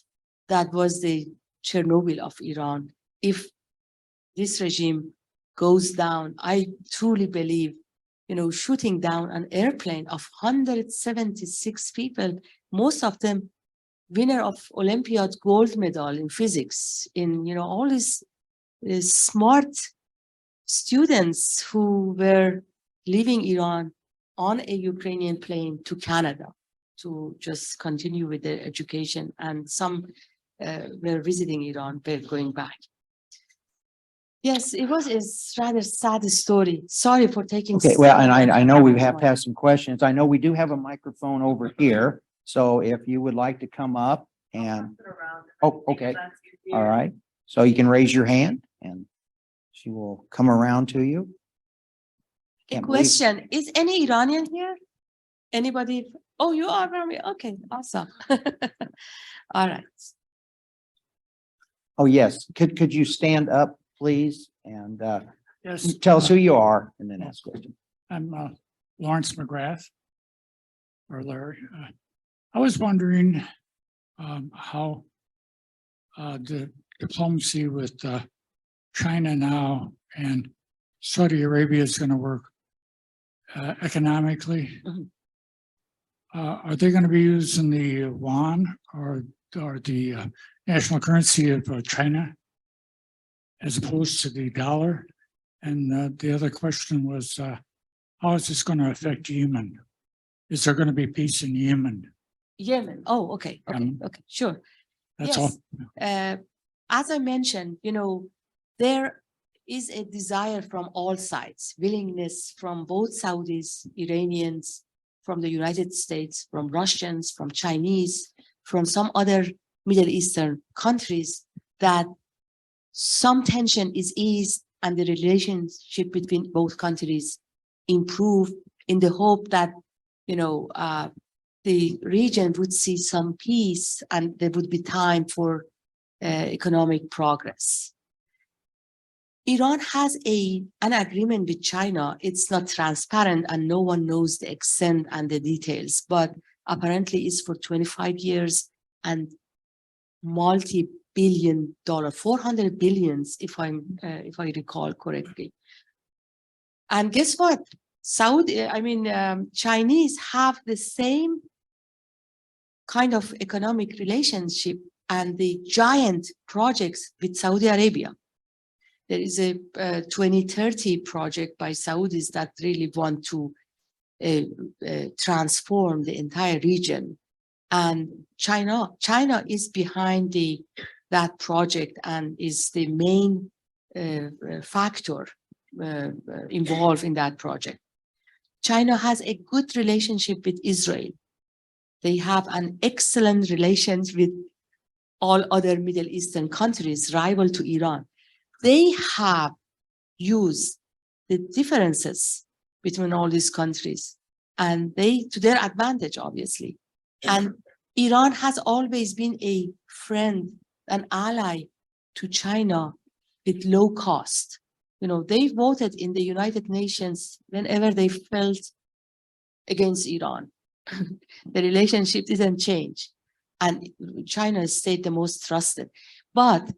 That was the Chernobyl of Iran. If this regime goes down, I truly believe, shooting down an airplane of 176 people, most of them winner of Olympiad gold medal in physics, in, all these smart students who were leaving Iran on a Ukrainian plane to Canada to just continue with their education, and some were visiting Iran, were going back. Yes, it was a rather sad story. Sorry for taking. Okay, well, and I know we have to have some questions. I know we do have a microphone over here. So if you would like to come up and, oh, okay, all right. So you can raise your hand and she will come around to you. A question, is any Iranian here? Anybody? Oh, you are from me. Okay, awesome. All right. Oh, yes. Could you stand up, please? And Yes. tell us who you are and then ask question. I'm Lawrence McGrath, or Larry. I was wondering how the diplomacy with China now and Saudi Arabia is going to work economically. Mhm. Are they going to be using the yuan or the national currency of China as opposed to the dollar? And the other question was, how is this going to affect Yemen? Is there going to be peace in Yemen? Yemen. Oh, okay. Okay, sure. That's Yes. all. As I mentioned, there is a desire from all sides, willingness from both Saudis, Iranians, from the United States, from Russians, from Chinese, from some other Middle Eastern countries, that some tension is eased and the relationship between both countries improve, in the hope that, the region would see some peace and there would be time for economic progress. Iran has an agreement with China. It's not transparent and no one knows the extent and the details, but apparently it's for 25 years and multi-billion dollar, 400 billions, if I recall correctly. And guess what? Chinese have the same kind of economic relationship and the giant projects with Saudi Arabia. There is a 2030 project by Saudis that really want to transform the entire region. And China is behind that project and is the main factor involved in that project. China has a good relationship with Israel. They have an excellent relations with all other Middle Eastern countries, rival to Iran. They have used the differences between all these countries and to their advantage, obviously. And Iran has always been a friend, an ally to China with low cost. You know, they voted in the United Nations whenever they felt against Iran. The relationship didn't change. And China stayed the most trusted. But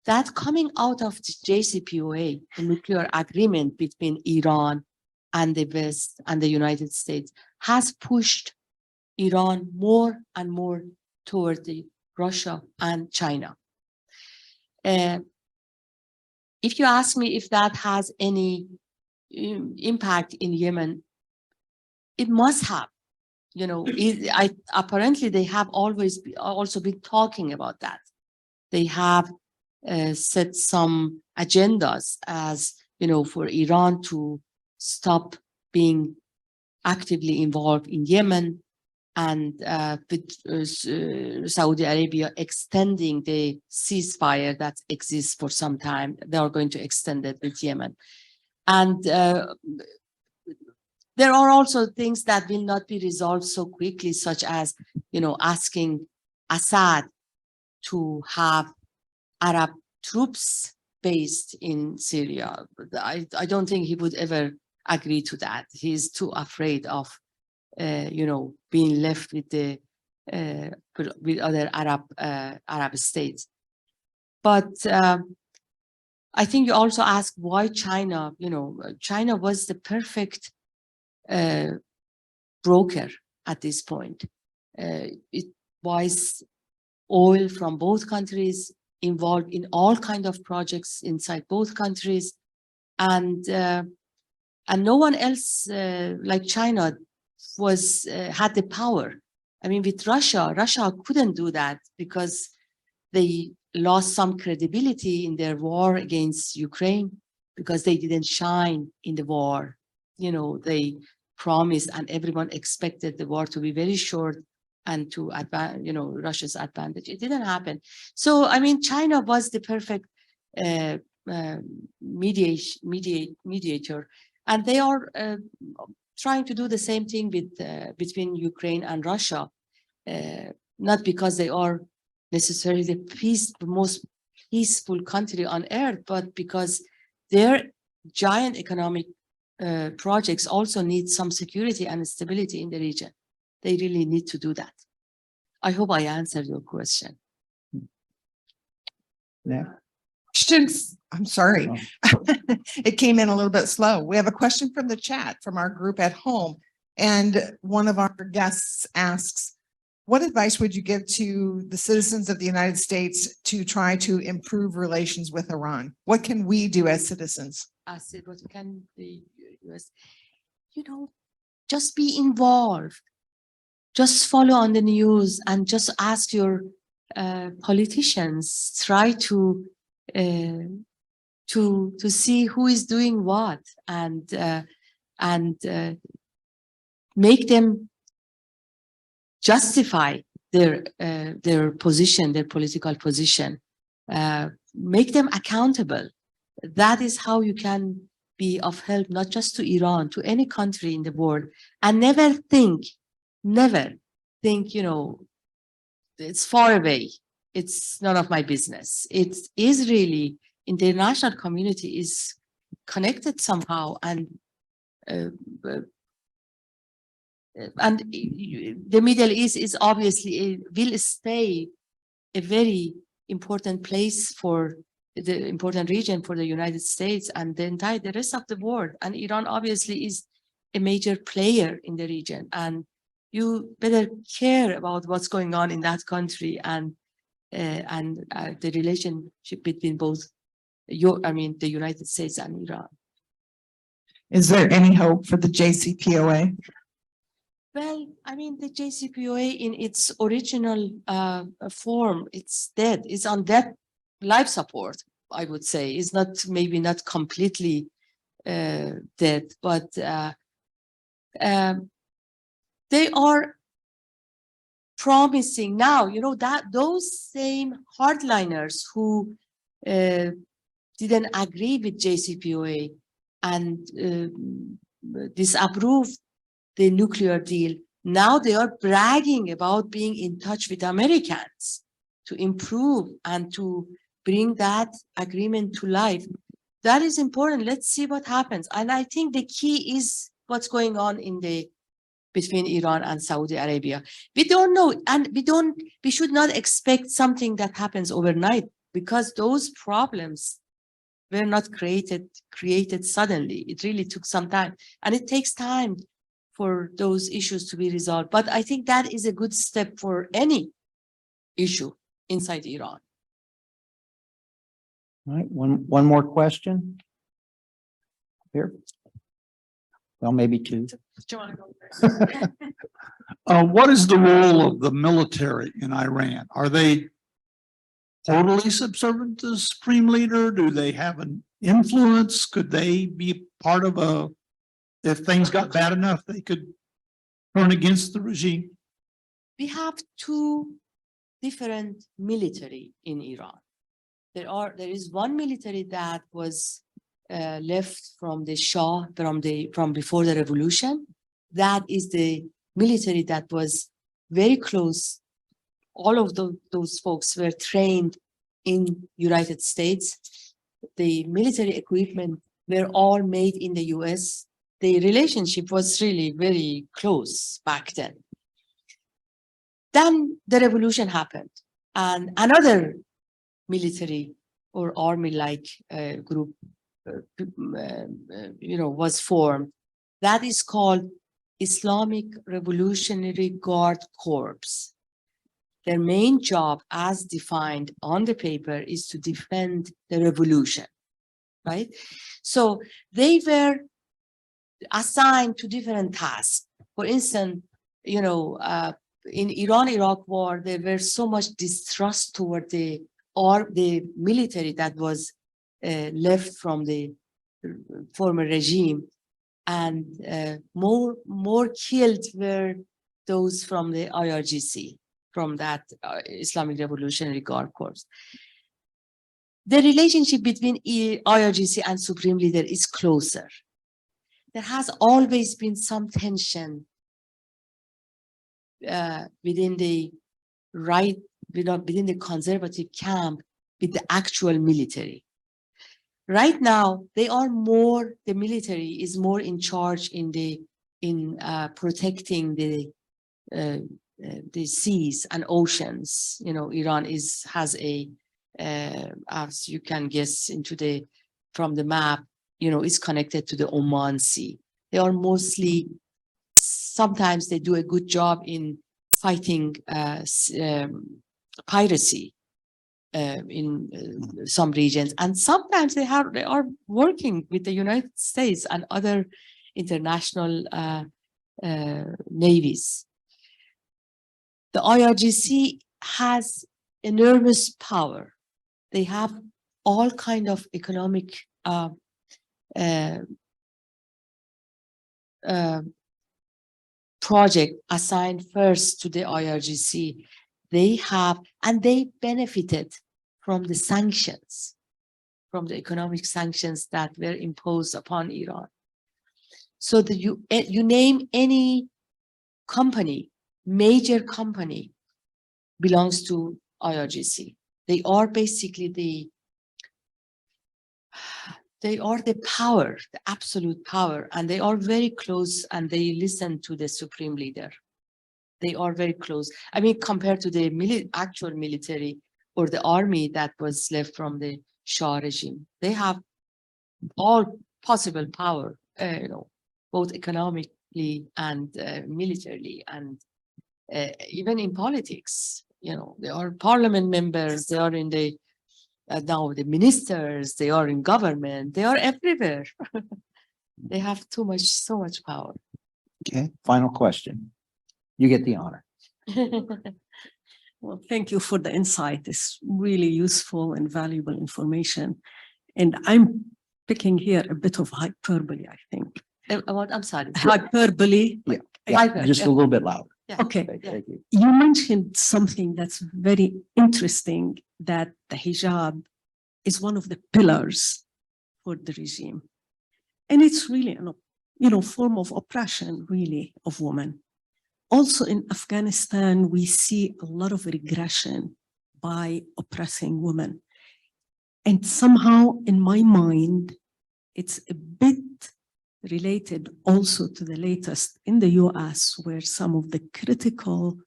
that coming out of the JCPOA, the nuclear agreement between Iran and the West and the United States, has pushed Iran more and more toward Russia and China. If you ask me if that has any impact in Yemen, it must have. You know, apparently they have always also been talking about that. They have set some agendas as, you know, for Iran to stop being actively involved in Yemen, and with Saudi Arabia extending the ceasefire that exists for some time. They are going to extend it with Yemen. And there are also things that will not be resolved so quickly, such as, you know, asking Assad to have Arab troops based in Syria. I don't think he would ever agree to that. He's too afraid of, you know, being left with the with other Arab states. But I think you also asked why China. You know, China was the perfect broker at this point. It buys oil from both countries, involved in all kinds of projects inside both countries, and no one else like China had the power. I mean, with Russia couldn't do that because they lost some credibility in their war against Ukraine because they didn't shine in the war. You know, they promised and everyone expected the war to be very short and to advance, you know, Russia's advantage. It didn't happen. So, I mean, China was the perfect mediator, and they are trying to do the same thing with between Ukraine and Russia, not because they are necessarily the most peaceful country on earth, but because their giant economic projects also need some security and stability in the region. They really need to do that. I hope I answered your question. Yeah. Questions? I'm sorry. It came in a little bit slow. We have a question from the chat from our group at home. And one of our guests asks, what advice would you give to the citizens of the United States to try to improve relations with Iran? What can we do as citizens? I said, what can the US, you know, just be involved. Just follow on the news and just ask your politicians. Try to see who is doing what and make them justify their position, their political position. Make them accountable. That is how you can be of help, not just to Iran, to any country in the world. And never think, you know, it's far away. it's none of my business. It is really, international community is connected somehow, and the Middle East is obviously will stay a very important place for the important region for the United States and the rest of the world. And Iran obviously is a major player in the region, and you better care about what's going on in that country and the relationship between both the United States and Iran. Is there any hope for the JCPOA? Well, the JCPOA in its original form, it's dead. It's on death, life support, I would say. It's not, maybe not completely dead, but they are promising now, that those same hardliners who didn't agree with JCPOA and disapproved the nuclear deal, now they are bragging about being in touch with Americans to improve and to bring that agreement to life. That is important. Let's see what happens. And I think the key is what's going on between Iran and Saudi Arabia. We don't know, and we should not expect something that happens overnight, because those problems were not created suddenly. It really took some time, and it takes time for those issues to be resolved. But I think that is a good step for any issue inside Iran. All right, one more question. Here. Well, maybe two. Do you want to go first? What is the role of the military in Iran? Are they totally subservient to the supreme leader? Do they have an influence? Could they be part of if things got bad enough, they could turn against the regime? We have two different military in Iran. There is one military that was left from the Shah from before the revolution. That is the military that was very close. All of those folks were trained in United States. The military equipment were all made in the US. The relationship was really very close back then. Then the revolution happened, and another military or army-like group was formed. That is called Islamic Revolutionary Guard Corps. Their main job, as defined on the paper, is to defend the revolution, right? So they were assigned to different tasks. For instance, in Iran-Iraq war, there was so much distrust toward the military that was left from the former regime, and more killed were those from the IRGC, from that Islamic Revolutionary Guard Corps. The relationship between IRGC and Supreme Leader is closer. There has always been some tension within the conservative camp with the actual military. Right now, the military is more in charge in protecting the seas and oceans. Iran has as you can guess from the map, is connected to the Oman Sea. They are mostly, sometimes they do a good job in fighting piracy in some regions, and sometimes they are working with the United States and other international navies. The IRGC has enormous power. They have all kind of economic project assigned first to the IRGC. They benefited from the sanctions, from the economic sanctions that were imposed upon Iran. So you name any company, major company belongs to IRGC. They are basically they are the power, the absolute power, and they are very close and they listen to the supreme leader. They are very close. I mean, compared to the actual military or the army that was left from the Shah regime, they have all possible power, both economically and militarily, and even in politics. They are parliament members, they are in the now the ministers, they are in government, they are everywhere. They have so much power. Okay, final question. You get the honor. Well, thank you for the insight. It's really useful and valuable information. And I'm picking here a bit of hyperbole, I think. I'm sorry. Hyperbole. Yeah, Hyper, just a little bit louder. Yeah. Okay. Yeah. Thank you. You mentioned something that's very interesting, that the hijab is one of the pillars for the regime. And it's really an form of oppression, really, of women. Also in Afghanistan, we see a lot of regression by oppressing women. And somehow in my mind, it's a bit related also to the latest in the US, where some of the critical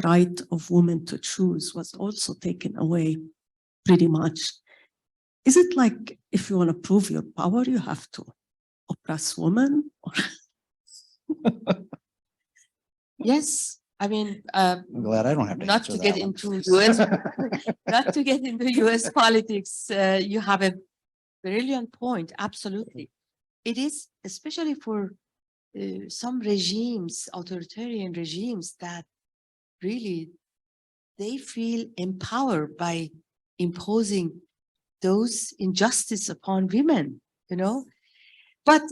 right of women to choose was also taken away pretty much. Is it like, if you want to prove your power, you have to oppress women? Yes, I mean, I'm glad I don't have to not answer to that get one. into US, not to get into US politics. You have a brilliant point. Absolutely, it is, especially for some regimes, authoritarian regimes, that really they feel empowered by imposing those injustice upon women. But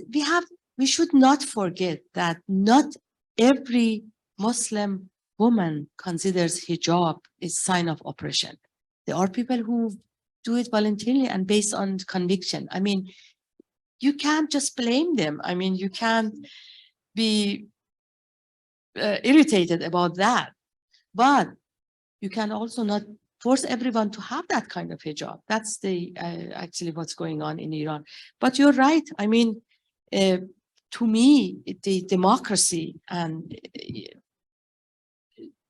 we should not forget that not every Muslim woman considers hijab a sign of oppression. There are people who do it voluntarily and based on conviction. I mean, you can't just blame them. I mean, you can't be irritated about that. But you can also not force everyone to have that kind of hijab. That's actually what's going on in Iran. But you're right. I mean, to me, the democracy and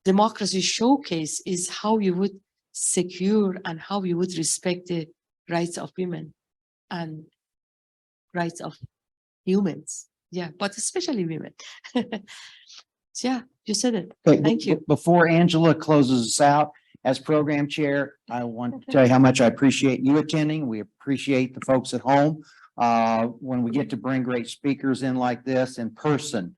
democracy showcase is how you would secure and how you would respect the rights of women and rights of humans. Yeah, but especially women. So yeah, you said it. Okay, Thank you. Before Angela closes us out, as program chair, I want to tell you how much I appreciate you attending. We appreciate the folks at home. When we get to bring great speakers in like this in person,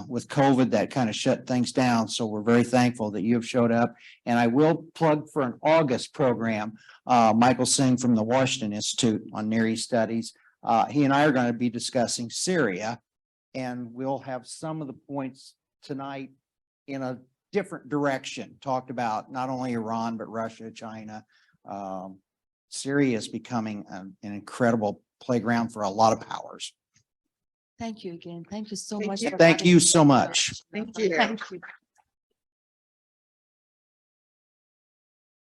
with COVID, that kind of shut things down. So we're very thankful that you have showed up. And I will plug for an August program, Michael Singh from the Washington Institute on Near East Studies. He and I are going to be discussing Syria, and we'll have some of the points tonight in a different direction, talked about not only Iran, but Russia, China. Syria is becoming an incredible playground for a lot of powers. Thank you again. Thank you so Thank much. you. for Thank having you me. so much. Thank you. Thank you.